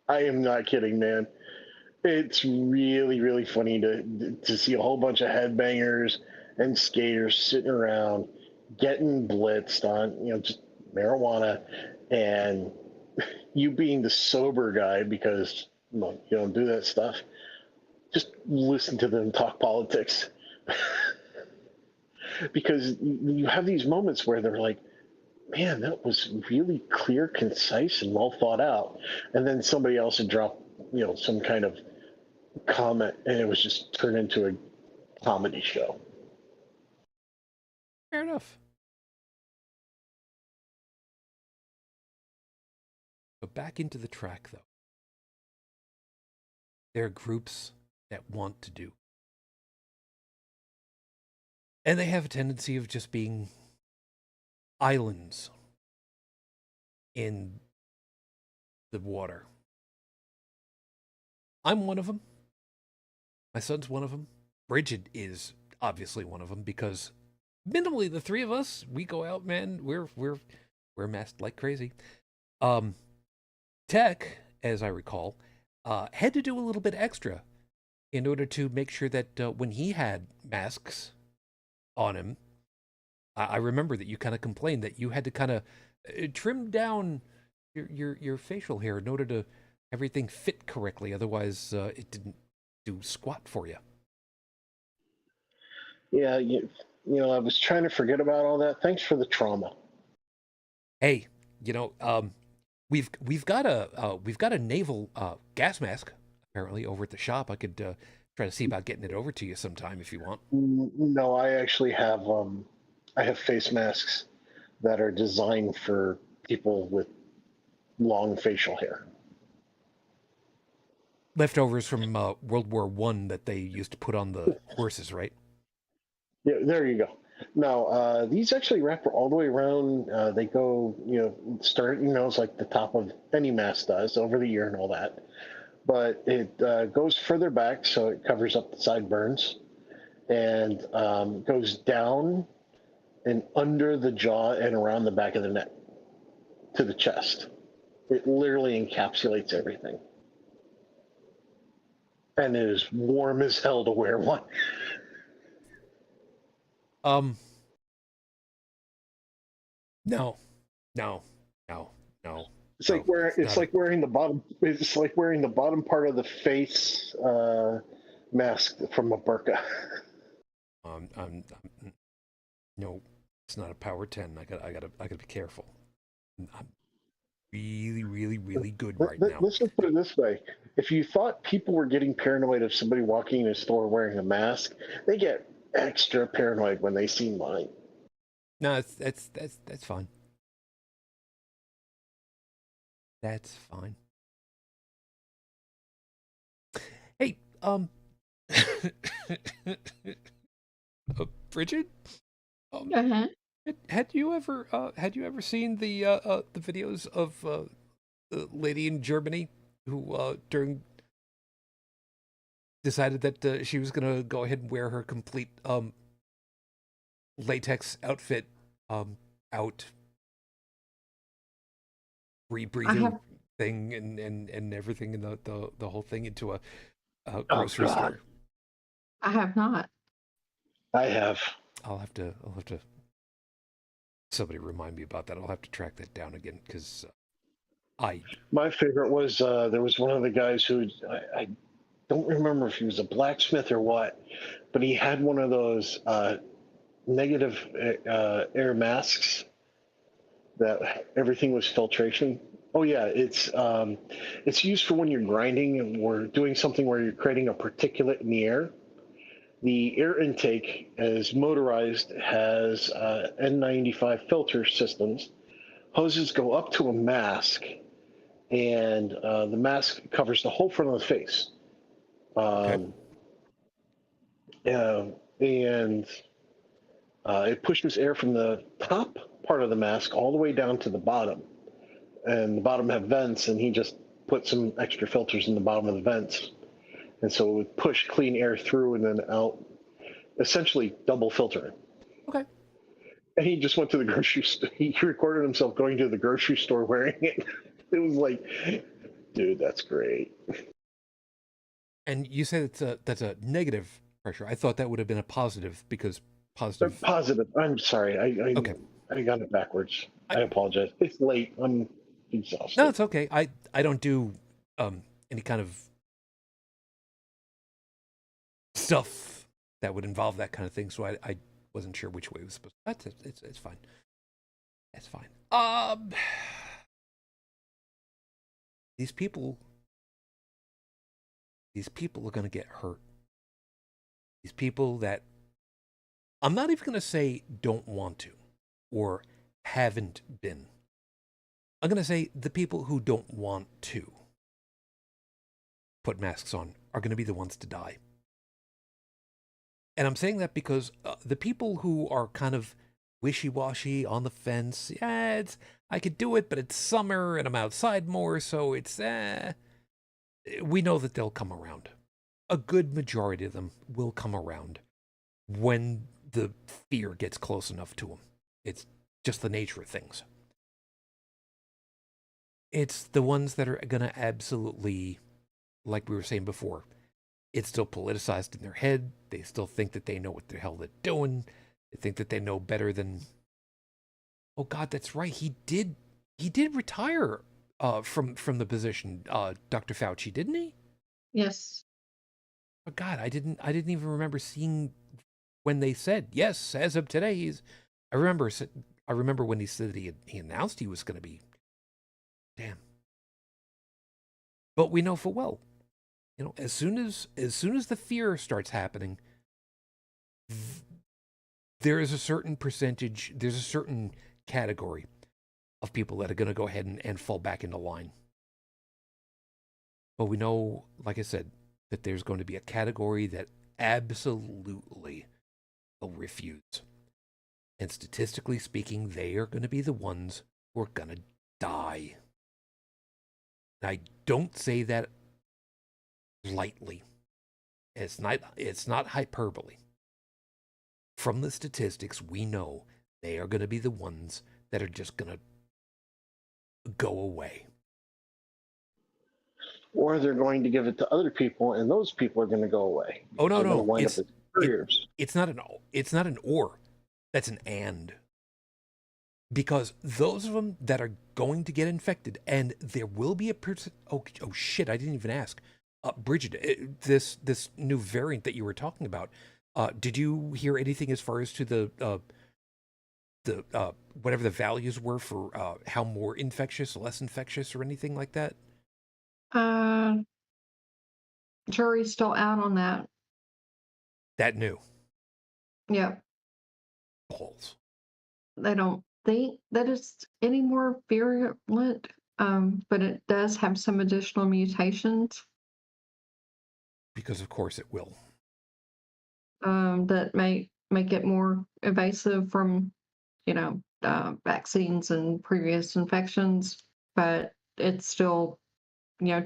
I am not kidding, man. It's really, really funny to see a whole bunch of headbangers and skaters sitting around getting blitzed on, just marijuana, and you being the sober guy because you don't do that stuff. Just listen to them talk politics. Because you have these moments where they're like, man, that was really clear, concise, and well thought out. And then somebody else would drop, some kind of comment, and it was just turned into a comedy show. Fair enough. But back into the track, though. There are groups that want to do. And they have a tendency of just being islands in the water. I'm one of them. My son's one of them. Brigid is obviously one of them, because minimally the three of us, we go out, man. We're masked like crazy. Tech, as I recall, had to do a little bit extra in order to make sure that when he had masks on him, I remember that you kind of complained that you had to kind of trim down your facial hair in order to everything fit correctly. Otherwise, it didn't do squat for you. Yeah, I was trying to forget about all that. Thanks for the trauma. Hey, we've got a naval gas mask apparently over at the shop. I could try to see about getting it over to you sometime if you want. No, I actually have face masks that are designed for people with long facial hair. Leftovers from World War I that they used to put on the horses, right? Yeah, there you go. No, these actually wrap all the way around. They go, start, it's like the top of any mask does over the ear and all that. But it goes further back, so it covers up the sideburns, and goes down and under the jaw and around the back of the neck to the chest. It literally encapsulates everything. And it is warm as hell to wear one. No, no, no, no. It's like wearing the bottom. It's like wearing the bottom part of the face mask from a burqa. No, it's not a power 10. I gotta be careful. I'm really, really, really good right now. Let's just put it this way: if you thought people were getting paranoid of somebody walking in a store wearing a mask, they get extra paranoid when they see mine. No, that's fine. That's fine. Hey, Brigid, had you ever seen the videos of the lady in Germany who decided that she was gonna go ahead and wear her complete latex outfit out, rebreathing thing and everything, and the whole thing into a grocery store? I have not. I have. I'll have to somebody remind me about that. I'll have to track that down again, because my favorite was there was one of the guys who I don't remember if he was a blacksmith or what, but he had one of those negative air masks that everything was filtration. Oh yeah, it's used for when you're grinding or doing something where you're creating a particulate in the air. The air intake, as motorized, has N95 filter systems. Hoses go up to a mask, and the mask covers the whole front of the face. Okay. And it pushes air from the top part of the mask all the way down to the bottom. And the bottom have vents, and he just put some extra filters in the bottom of the vents. And so it would push clean air through and then out, essentially double filtering. Okay. And he just went to the grocery store. He recorded himself going to the grocery store wearing it. It was like, dude, that's great. And you say that's a negative pressure. I thought that would have been a positive, because positive. Positive. I'm sorry. Okay. I got it backwards. I apologize. It's late. I'm exhausted. No, it's okay. I don't do any kind of stuff that would involve that kind of thing, so I wasn't sure which way it was supposed to. It's fine. That's fine. These people are gonna get hurt. These people that I'm not even gonna say don't want to or haven't been. I'm gonna say the people who don't want to put masks on are gonna be the ones to die. And I'm saying that because the people who are kind of wishy-washy, on the fence, yeah, I could do it, but it's summer and I'm outside more, so it's we know that they'll come around. A good majority of them will come around when the fear gets close enough to them. It's just the nature of things. It's the ones that are going to absolutely, like we were saying before, it's still politicized in their head. They still think that they know what the hell they're doing. They think that they know better than... Oh God, that's right. He did retire from the position, Dr. Fauci, didn't he? Yes. Oh God, I didn't even remember seeing when they said yes. As of today, he's. I remember when he said that he announced he was going to be. Damn. But we know full well, as soon as the fear starts happening, there is a certain percentage, there's a certain category of people that are going to go ahead and fall back into line. But we know, like I said, that there's going to be a category that absolutely will refuse. And statistically speaking, they are going to be the ones who are going to die. And I don't say that lightly. It's not hyperbole. From the statistics, we know they are going to be the ones that are just going to go away. Or they're going to give it to other people, and those people are going to go away. Oh no, They're going to no, wind up as couriers. it's not an or, that's an and. Because those of them that are going to get infected, and there will be a person. Oh shit! I didn't even ask. Brigid, this new variant that you were talking about. Did you hear anything as far as to the whatever the values were for how more infectious, less infectious, or anything like that? Jury's still out on that. That new Yep. balls. They don't think that it's any more virulent, but it does have some additional mutations Because of course it will. that may make it more evasive from, vaccines and previous infections. But it's still,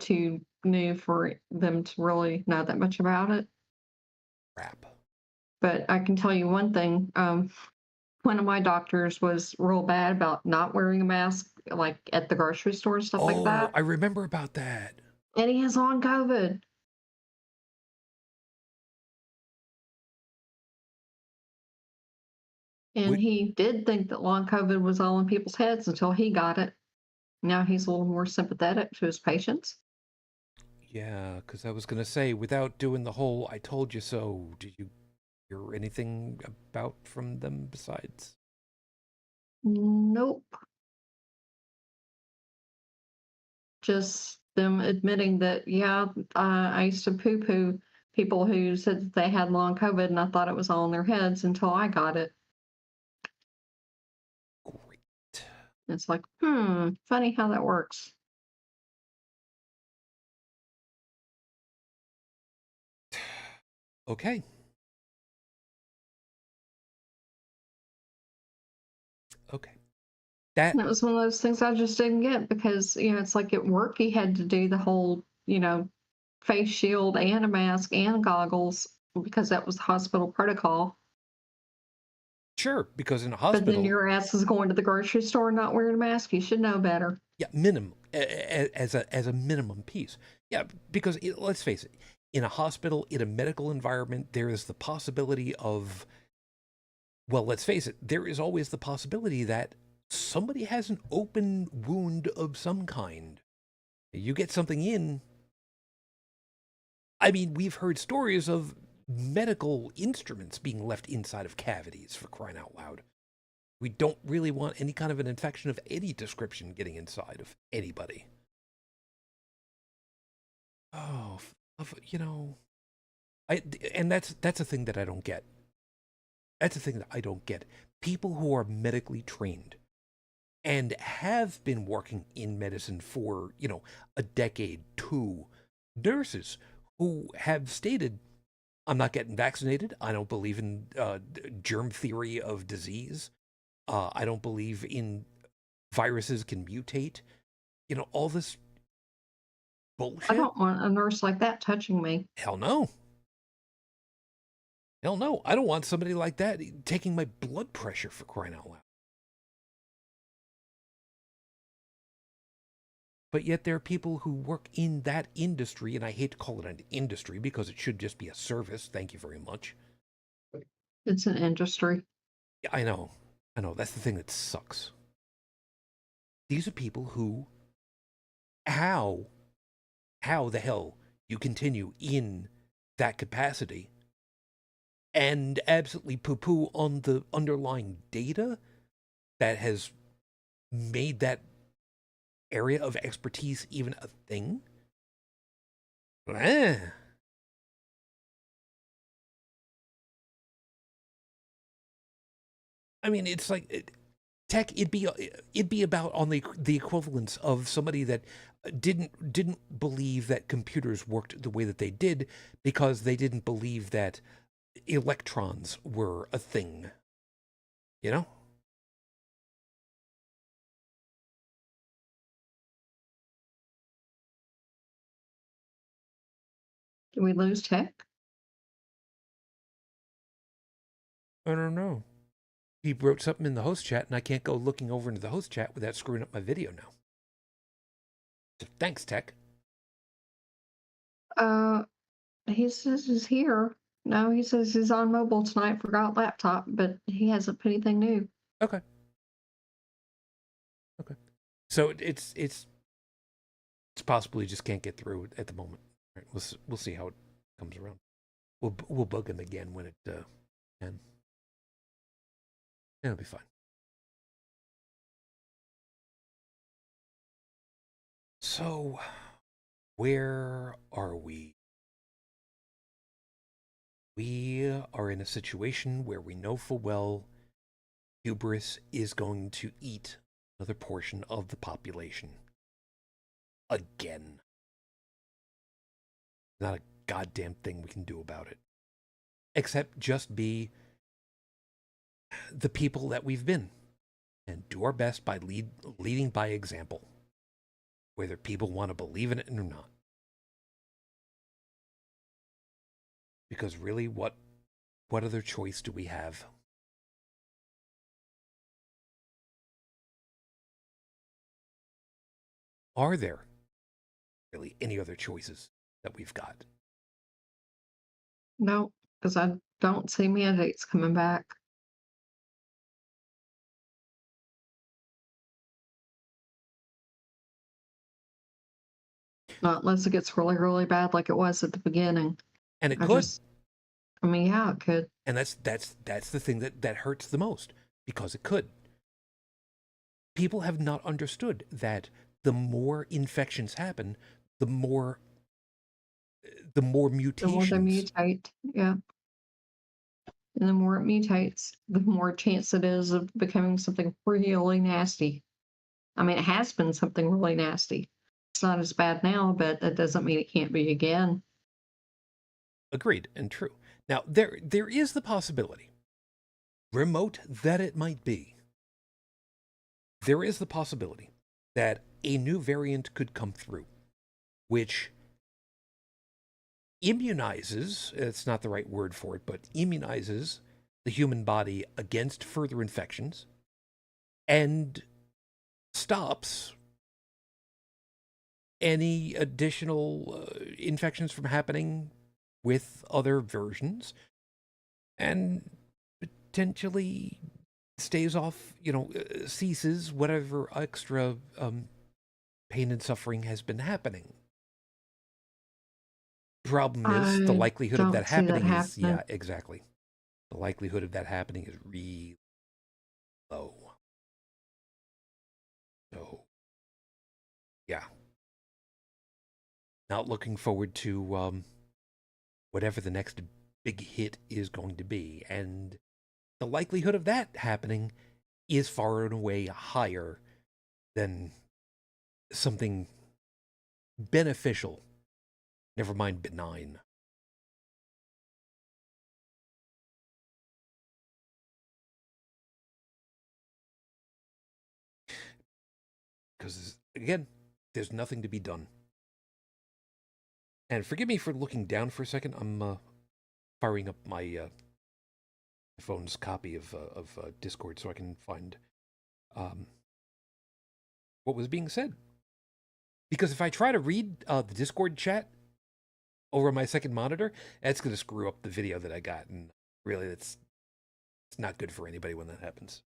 too new for them to really know that much about it. Crap. But I can tell you one thing. One of my doctors was real bad about not wearing a mask, like at the grocery store and stuff like that. I remember about that. And he has long COVID. And he did think that long COVID was all in people's heads until he got it. Now he's a little more sympathetic to his patients. Yeah, because I was going to say, without doing the whole "I told you so," did you hear anything about from them besides? Nope. Just them admitting that, yeah, I used to poo-poo people who said that they had long COVID, and I thought it was all in their heads until I got it. Great. It's like, funny how that works. Okay. Okay. And it was one of those things I just didn't get because, it's like at work he had to do the whole, face shield and a mask and goggles because that was hospital protocol. Sure, because in a But then hospital, your ass is going to the grocery store not wearing a mask. You should know better. yeah, minimum as a minimum piece. Yeah, because let's face it, in a hospital, in a medical environment, there is the possibility of, well, let's face it, there is always the possibility that somebody has an open wound of some kind. You get something in. I mean, we've heard stories of medical instruments being left inside of cavities, for crying out loud. We don't really want any kind of an infection of any description getting inside of anybody. Oh, and that's a thing that I don't get. That's a thing that I don't get. People who are medically trained and have been working in medicine for, a decade, two, nurses who have stated, I'm not getting vaccinated. I don't believe in germ theory of disease. I don't believe in viruses can mutate. All this bullshit. I don't want a nurse like that touching me. Hell no. Hell no. I don't want somebody like that taking my blood pressure, for crying out loud. But yet there are people who work in that industry, and I hate to call it an industry because it should just be a service. Thank you very much. It's an industry. Yeah, I know. That's the thing that sucks. These are people who, how the hell you continue in that capacity and absolutely poo-poo on the underlying data that has made that area of expertise even a thing? I mean, it's like tech. It'd be about on the equivalence of somebody that didn't believe that computers worked the way that they did because they didn't believe that electrons were a thing. You know? Did we lose tech? I don't know. he wrote something in the host chat, and I can't go looking over into the host chat without screwing up my video now. So thanks, Tech. He says he's here. No, he says he's on mobile tonight, forgot laptop, but he hasn't put anything new. Okay. Okay. So it's possible he just can't get through at the moment. All right, we'll see how it comes around. We'll bug him again when it can. It'll be fine. So, where are we? We are in a situation where we know full well hubris is going to eat another portion of the population. Again. Not a goddamn thing we can do about it. Except just be the people that we've been. And do our best by leading by example. Whether people want to believe in it or not. Because really, what other choice do we have? Are there really any other choices that we've got? No, because I don't see mandates coming back. Not unless it gets really, really bad like it was at the beginning. And it could. I mean, yeah, it could. And that's the thing that hurts the most, because it could. People have not understood that the more infections happen, the more mutations. The more they mutate, yeah. And the more it mutates, the more chance it is of becoming something really nasty. I mean, it has been something really nasty. It's not as bad now, but that doesn't mean it can't be again. Agreed and true. Now, there is the possibility, remote that it might be, there is the possibility that a new variant could come through, which immunizes, it's not the right word for it, but immunizes the human body against further infections and stops any additional infections from happening with other versions, and potentially stays off, ceases whatever extra pain and suffering has been happening. Problem is, the likelihood of that happening is, yeah, exactly. The likelihood of that happening is really low. So, yeah. Not looking forward to whatever the next big hit is going to be. And the likelihood of that happening is far and away higher than something beneficial, never mind benign. Because, again, there's nothing to be done. And forgive me for looking down for a second. I'm firing up my phone's copy of Discord so I can find what was being said. Because if I try to read the Discord chat over my second monitor, that's going to screw up the video that I got. And really, it's not good for anybody when that happens.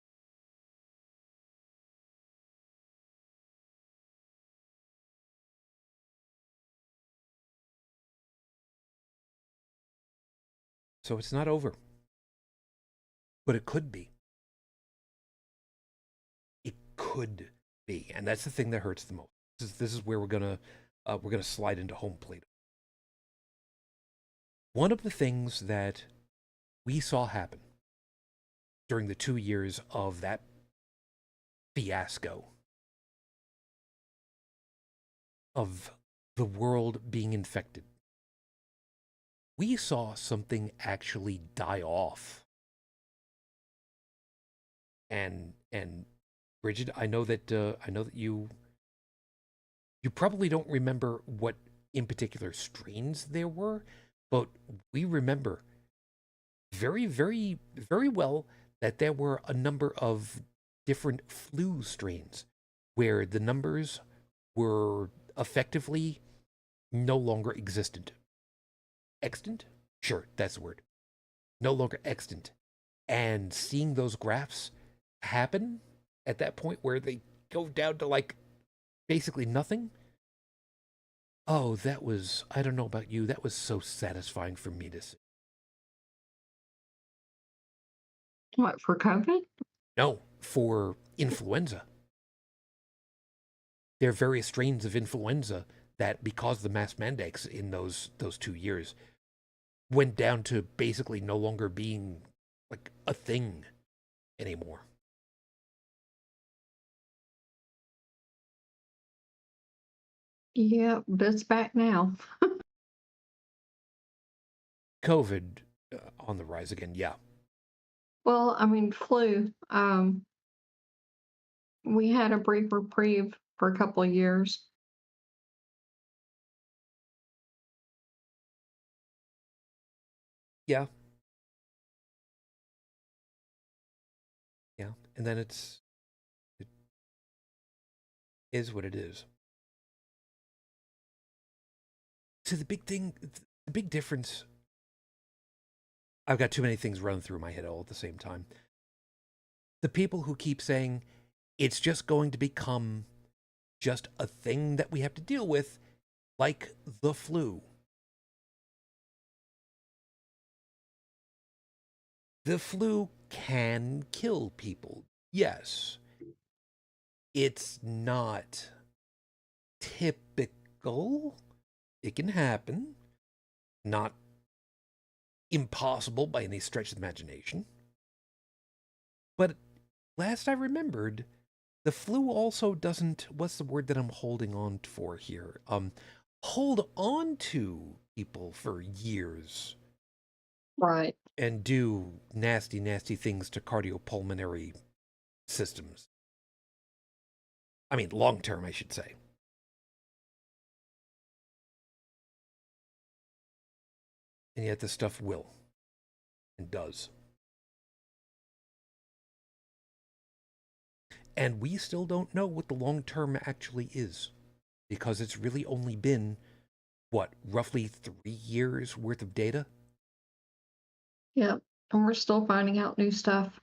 So it's not over. But it could be. It could be. And that's the thing that hurts the most. This is where we're gonna slide into home plate. One of the things that we saw happen during the 2 years of that fiasco of the world being infected, we saw something actually die off. And Brigid, I know that you probably don't remember what in particular strains there were, but we remember very, very, very well that there were a number of different flu strains where the numbers were effectively no longer existent. Extant? Sure, that's the word. No longer extant. And seeing those graphs happen at that point where they go down to like basically nothing. Oh, that was, I don't know about you, that was so satisfying for me to see. What, for COVID? No, for influenza. There are various strains of influenza that, because of the mass mandates in those 2 years, went down to basically no longer being like a thing anymore. Yeah, but it's back now. COVID on the rise again, yeah. Well, I mean, flu. We had a brief reprieve for a couple of years. Yeah. Yeah. And then it is what it is. So the big difference, I've got too many things running through my head all at the same time. The people who keep saying it's just going to become just a thing that we have to deal with, like the flu. The flu can kill people, yes. It's not typical. It can happen. Not impossible by any stretch of the imagination. But last I remembered, the flu also doesn't, what's the word that I'm holding on for here? Hold on to people for years. Right. And do nasty, nasty things to cardiopulmonary systems. I mean, long term, I should say. And yet this stuff will and does. And we still don't know what the long term actually is, because it's really only been, what, roughly 3 years worth of data? Yep. And we're still finding out new stuff.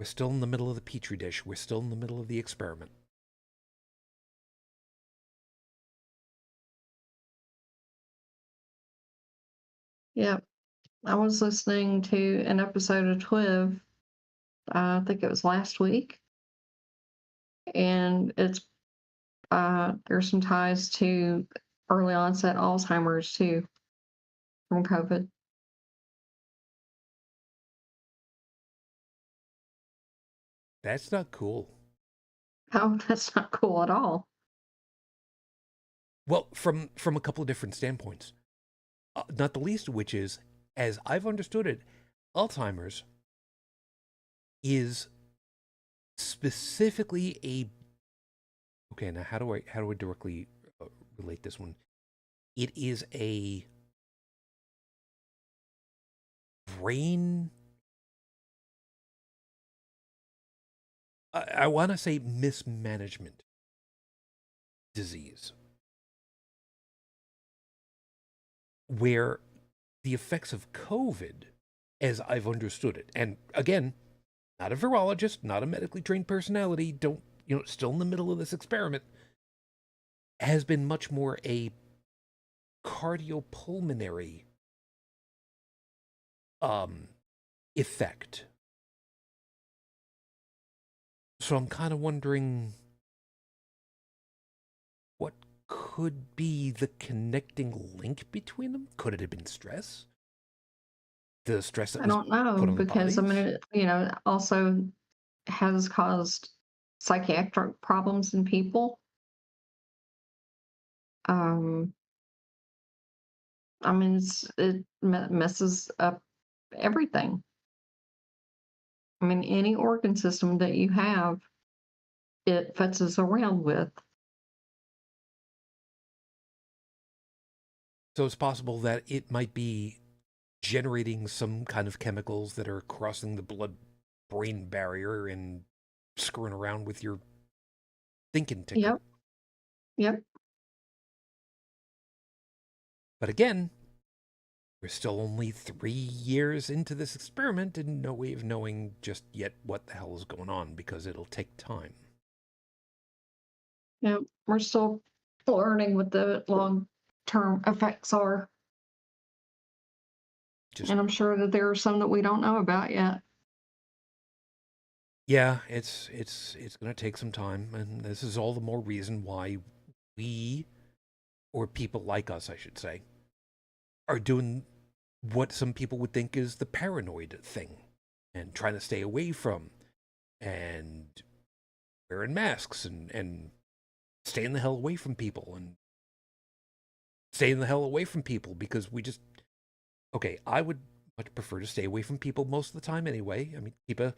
We're still in the middle of the petri dish. We're still in the middle of the experiment. Yep. I was listening to an episode of TWIV, I think it was last week, and it's there's some ties to early onset Alzheimer's too from COVID. That's not cool. Oh, that's not cool at all. Well, from a couple of different standpoints. Not the least of which is, as I've understood it, Alzheimer's is specifically a. Okay, now how do I directly relate this one? It is a brain. I want to say mismanagement disease, where the effects of COVID, as I've understood it, and again, not a virologist, not a medically trained personality, don't, still in the middle of this experiment, has been much more a cardiopulmonary effect. So I'm kind of wondering what could be the connecting link between them? Could it have been stress? The stress that I was don't know put on the because I bodies? mean, it also has caused psychiatric problems in people. I mean, it messes up everything. I mean, any organ system that you have, it futzes around with. So it's possible that it might be generating some kind of chemicals that are crossing the blood-brain barrier and screwing around with your thinking ticker. Yep. Yep. But again, we're still only 3 years into this experiment and no way of knowing just yet what the hell is going on because it'll take time. Yep. We're still learning what the long-term effects are. And I'm sure that there are some that we don't know about yet. Yeah, it's going to take some time, and this is all the more reason why we, or people like us, I should say, are doing what some people would think is the paranoid thing and trying to stay away from and wearing masks and staying the hell away from people and staying the hell away from people because we just, okay, I would much prefer to stay away from people most of the time anyway. I mean, keep a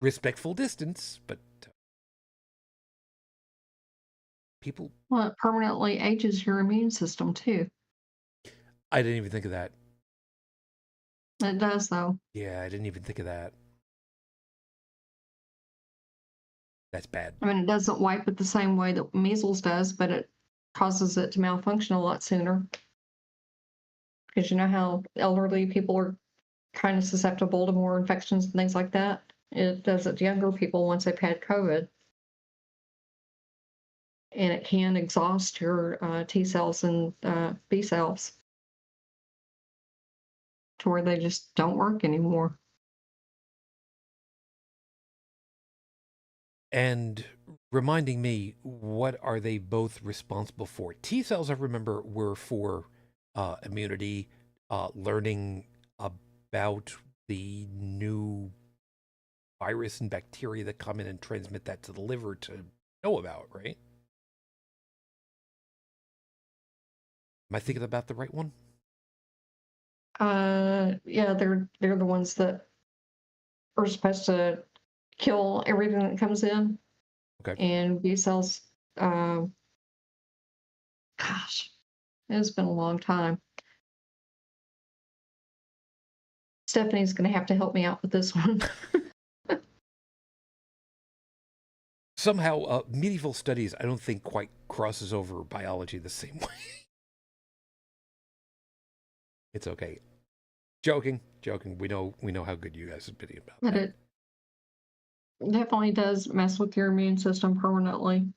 respectful distance, but people... Well, it permanently ages your immune system, too. I didn't even think of that. It does, though. Yeah, I didn't even think of that. That's bad. I mean, it doesn't wipe it the same way that measles does, but it causes it to malfunction a lot sooner. Because you know how elderly people are kind of susceptible to more infections and things like that? It does it to younger people once they've had COVID. And it can exhaust your T cells and B cells to where they just don't work anymore. And reminding me, what are they both responsible for? T cells, I remember, were for immunity, learning about the new virus and bacteria that come in and transmit that to the liver to know about, right? Am I thinking about the right one? Yeah, they're the ones that are supposed to kill everything that comes in. Okay. And B cells, gosh, it's been a long time. Stephanie's going to have to help me out with this one. Somehow, medieval studies, I don't think quite crosses over biology the same way. It's okay. Joking. We know how good you guys have been about But that. it definitely does mess with your immune system permanently.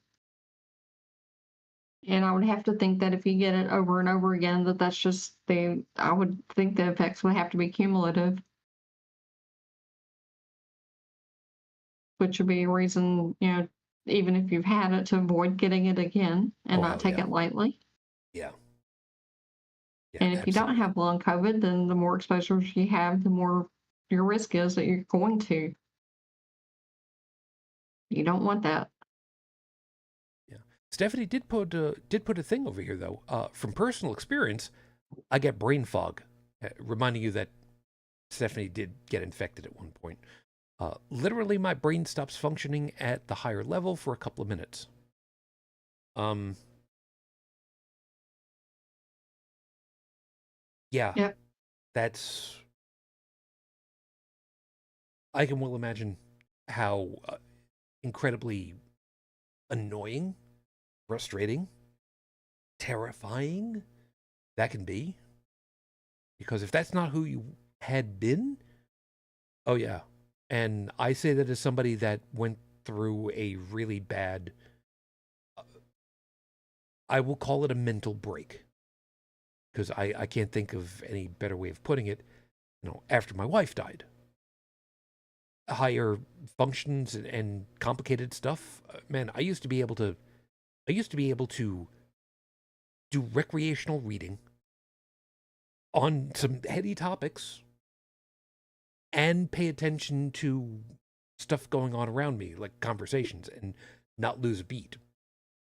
And I would have to think that if you get it over and over again, that's just I would think the effects would have to be cumulative. Which would be a reason, even if you've had it, to avoid getting it again and not take it lightly. Yeah. And if you don't have long COVID, then the more exposures you have, the more your risk is that you're going to. You don't want that. Yeah. Stephanie did put a thing over here though. From personal experience, I get brain fog, reminding you that Stephanie did get infected at one point. Literally, my brain stops functioning at the higher level for a couple of minutes. Yeah. Yep. That's... I can well imagine how incredibly annoying, frustrating, terrifying that can be. Because if that's not who you had been, oh yeah. And I say that as somebody that went through a really bad, I will call it a mental break. Because I can't think of any better way of putting it. After my wife died. Higher functions and complicated stuff. Man, I used to be able to do recreational reading on some heady topics and pay attention to stuff going on around me, like conversations, and not lose a beat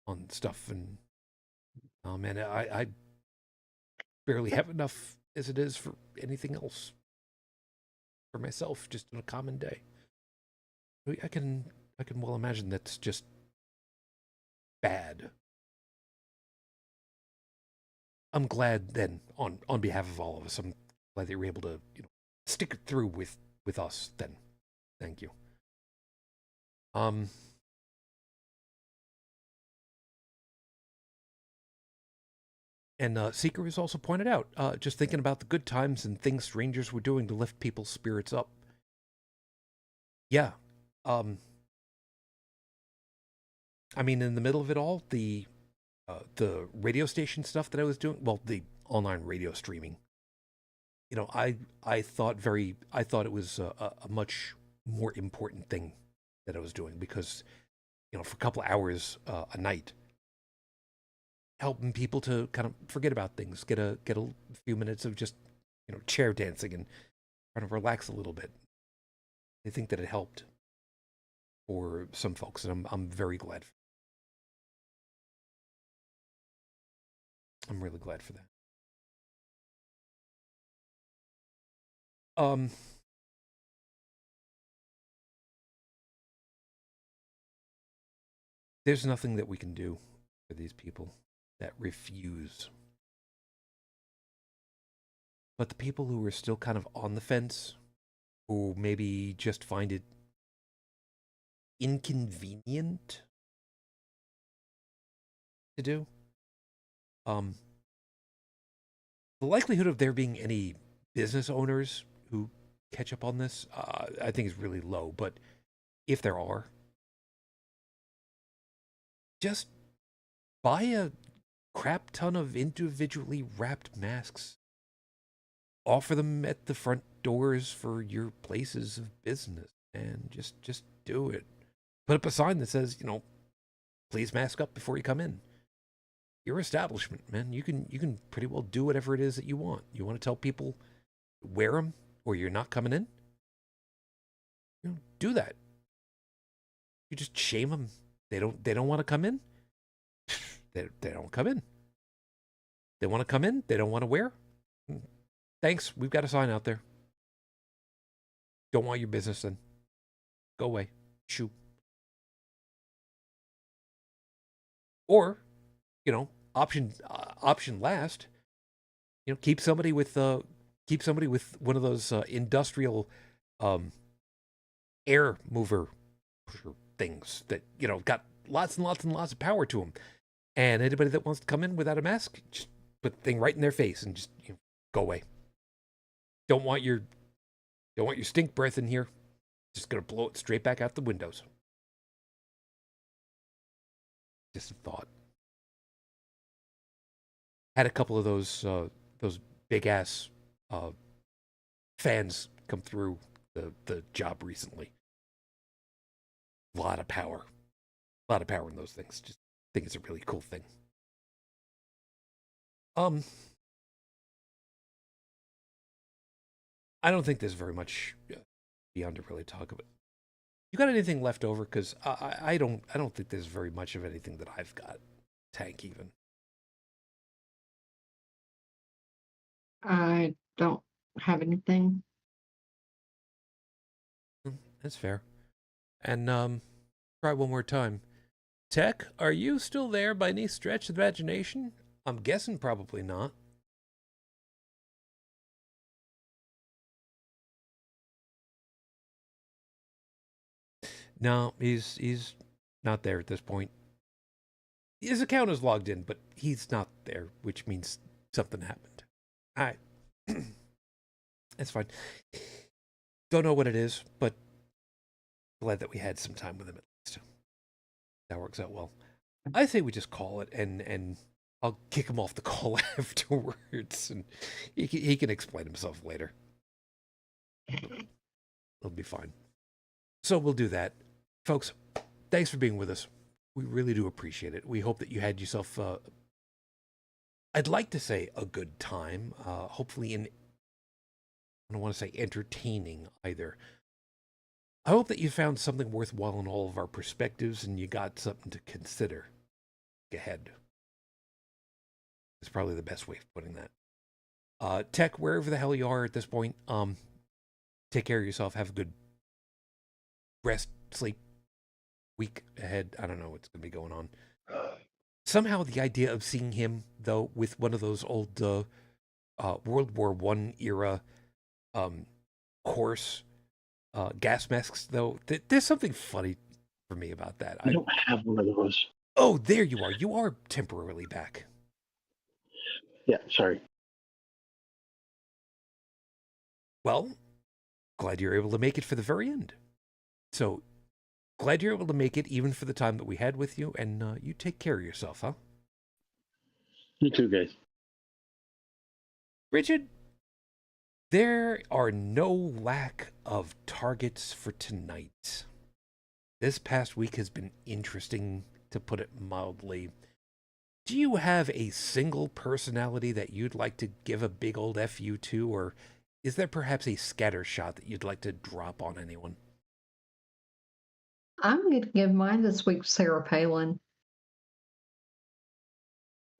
on stuff. And oh man, I barely have enough as it is for anything else for myself, just on a common day. I can well imagine that's just bad. I'm glad then, on behalf of all of us, I'm glad that you were able to, stick it through with us. Then, thank you. And Seeker has also pointed out, just thinking about the good times and things strangers were doing to lift people's spirits up. Yeah. I mean, in the middle of it all, the radio station stuff that I was doing, well, the online radio streaming, I thought it was a much more important thing that I was doing because, for a couple hours a night, helping people to kind of forget about things, get a few minutes of just, chair dancing and trying to relax a little bit. I think that it helped for some folks, and I'm very glad. I'm really glad for that. There's nothing that we can do for these people that refuse. But the people who are still kind of on the fence, who maybe just find it inconvenient to do, the likelihood of there being any business owners who catch up on this, I think is really low. But if there are, just buy a crap ton of individually wrapped masks. Offer them at the front doors for your places of business, and just do it. Put up a sign that says, please mask up before you come in. Your establishment, man, you can pretty well do whatever it is that you want. You want to tell people wear them or you're not coming in? Do that. You just shame them. They don't want to come in. They don't come in. They want to come in. They don't want to wear. Thanks. We've got a sign out there. Don't want your business then. Go away. Shoo. Or, option last. Keep somebody with one of those industrial air mover things that got lots and lots and lots of power to them. And anybody that wants to come in without a mask, just put the thing right in their face and just go away. Don't want your stink breath in here. Just gonna blow it straight back out the windows. Just a thought. Had a couple of those big ass fans come through the job recently. A lot of power in those things. Just think it's a really cool thing. I don't think there's very much beyond to really talk about. You got anything left over? Because I don't think there's very much of anything that I've got. Tank even. I don't have anything. That's fair. And try one more time. Tech, are you still there by any stretch of the imagination? I'm guessing probably not. No, he's not there at this point. His account is logged in, but he's not there, which means something happened. All right. It's fine. Don't know what it is, but glad that we had some time with him at least. That works out well. I say we just call it, and I'll kick him off the call afterwards, and he can explain himself later. It'll be fine. So we'll do that. Folks, thanks for being with us. We really do appreciate it. We hope that you had yourself, I'd like to say a good time. Hopefully I don't want to say entertaining either. I hope that you found something worthwhile in all of our perspectives and you got something to consider ahead. That's probably the best way of putting that. Tech, wherever the hell you are at this point, take care of yourself. Have a good rest, sleep, week ahead. I don't know what's going to be going on. Somehow the idea of seeing him, though, with one of those old World War One era horse gas masks, though. There's something funny for me about that. I don't have one of those. Oh, there you are. You are temporarily back. Yeah, sorry. Well, glad you're able to make it for the very end. So, glad you're able to make it even for the time that we had with you, and you take care of yourself, huh? You too, guys. Brigid, there are no lack of targets for tonight. This past week has been interesting, to put it mildly. Do you have a single personality that you'd like to give a big old FU to, or is there perhaps a scatter shot that you'd like to drop on anyone? I'm going to give mine this week to Sarah Palin.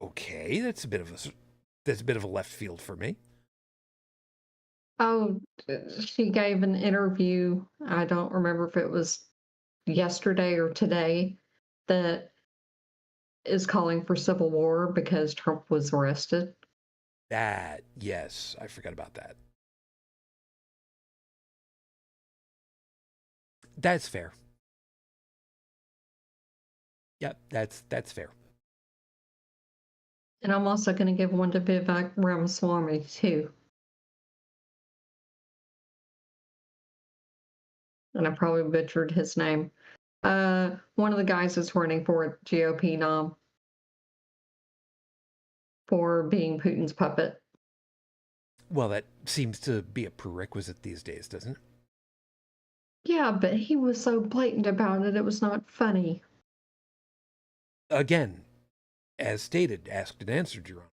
Okay, that's a bit of a left field for me. Oh, she gave an interview. I don't remember if it was yesterday or today, that is calling for civil war because Trump was arrested. That, yes, I forgot about that. That's fair. Yep, that's fair. And I'm also going to give one to Vivek Ramaswamy, too. And I probably butchered his name. One of the guys is running for GOP nom for being Putin's puppet. Well, that seems to be a prerequisite these days, doesn't it? Yeah, but he was so blatant about it, it was not funny. Again, as stated, asked and answered, Your Honor.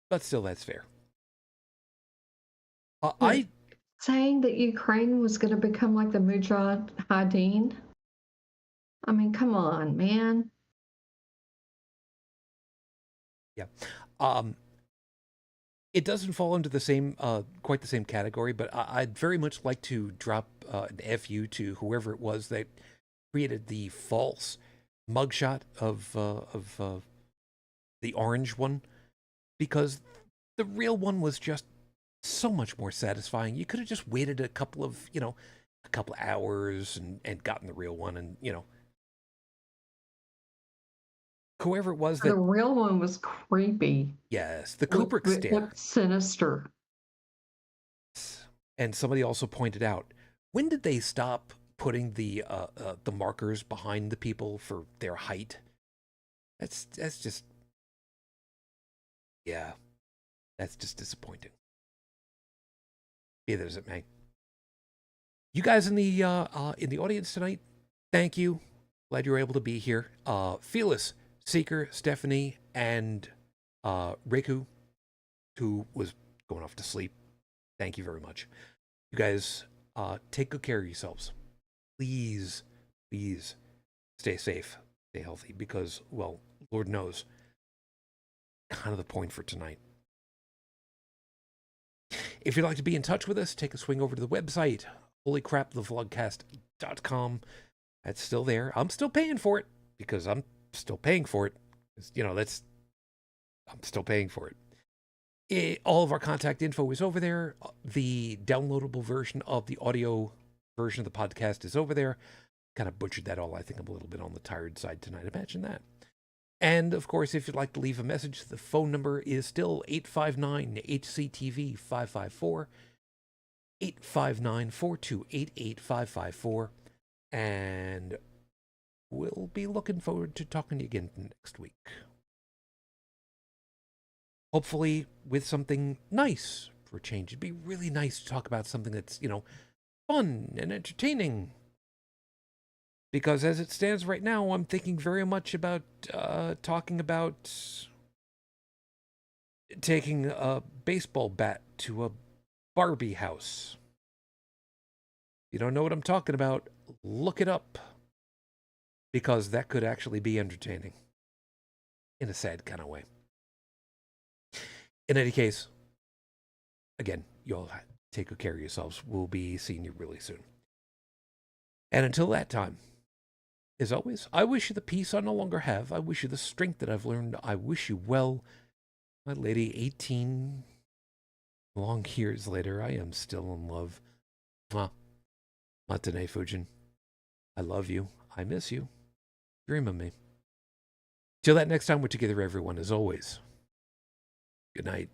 But still, that's fair. I saying that Ukraine was going to become like the Mujahideen. I mean, come on, man. Yeah. It doesn't fall into the same, quite the same category, but I'd very much like to drop an FU to whoever it was that created the false mugshot of the orange one, because the real one was just so much more satisfying. You could have just waited a couple of hours and gotten the real one, and whoever it was that... The real one was creepy. Yes, the Kubrick stare. Sinister. And somebody also pointed out, when did they stop putting the markers behind the people for their height? That's just... Yeah, that's just disappointing. Be that as it may. You guys in the audience tonight, thank you. Glad you were able to be here. Fearless, Seeker, Stephanie, and Riku, who was going off to sleep. Thank you very much. You guys, take good care of yourselves. Please, please stay safe, stay healthy, because, well, Lord knows, kind of the point for tonight. If you'd like to be in touch with us, take a swing over to the website, holycrapthevlogcast.com. That's still there. I'm still paying for it, because I'm still paying for it. I'm still paying for it. All of our contact info is over there. The downloadable version of the audio version of the podcast is over there. Kind of butchered that all. I think I'm a little bit on the tired side tonight. Imagine that. And, of course, if you'd like to leave a message, the phone number is still 859-HCTV-554, 859-428-8554, and we'll be looking forward to talking to you again next week. Hopefully with something nice for a change. It'd be really nice to talk about something that's, fun and entertaining. Because as it stands right now, I'm thinking very much about talking about taking a baseball bat to a Barbie house. If you don't know what I'm talking about, look it up. Because that could actually be entertaining. In a sad kind of way. In any case, again, you'll take good care of yourselves. We'll be seeing you really soon. And until that time, As always, I wish you the peace I no longer have. I wish you the strength that I've learned. I wish you well. My lady, 18 long years later, I am still in love. Matane Fujin. I love you. I miss you. Dream of me. Till that next time we're together, everyone, as always. Good night.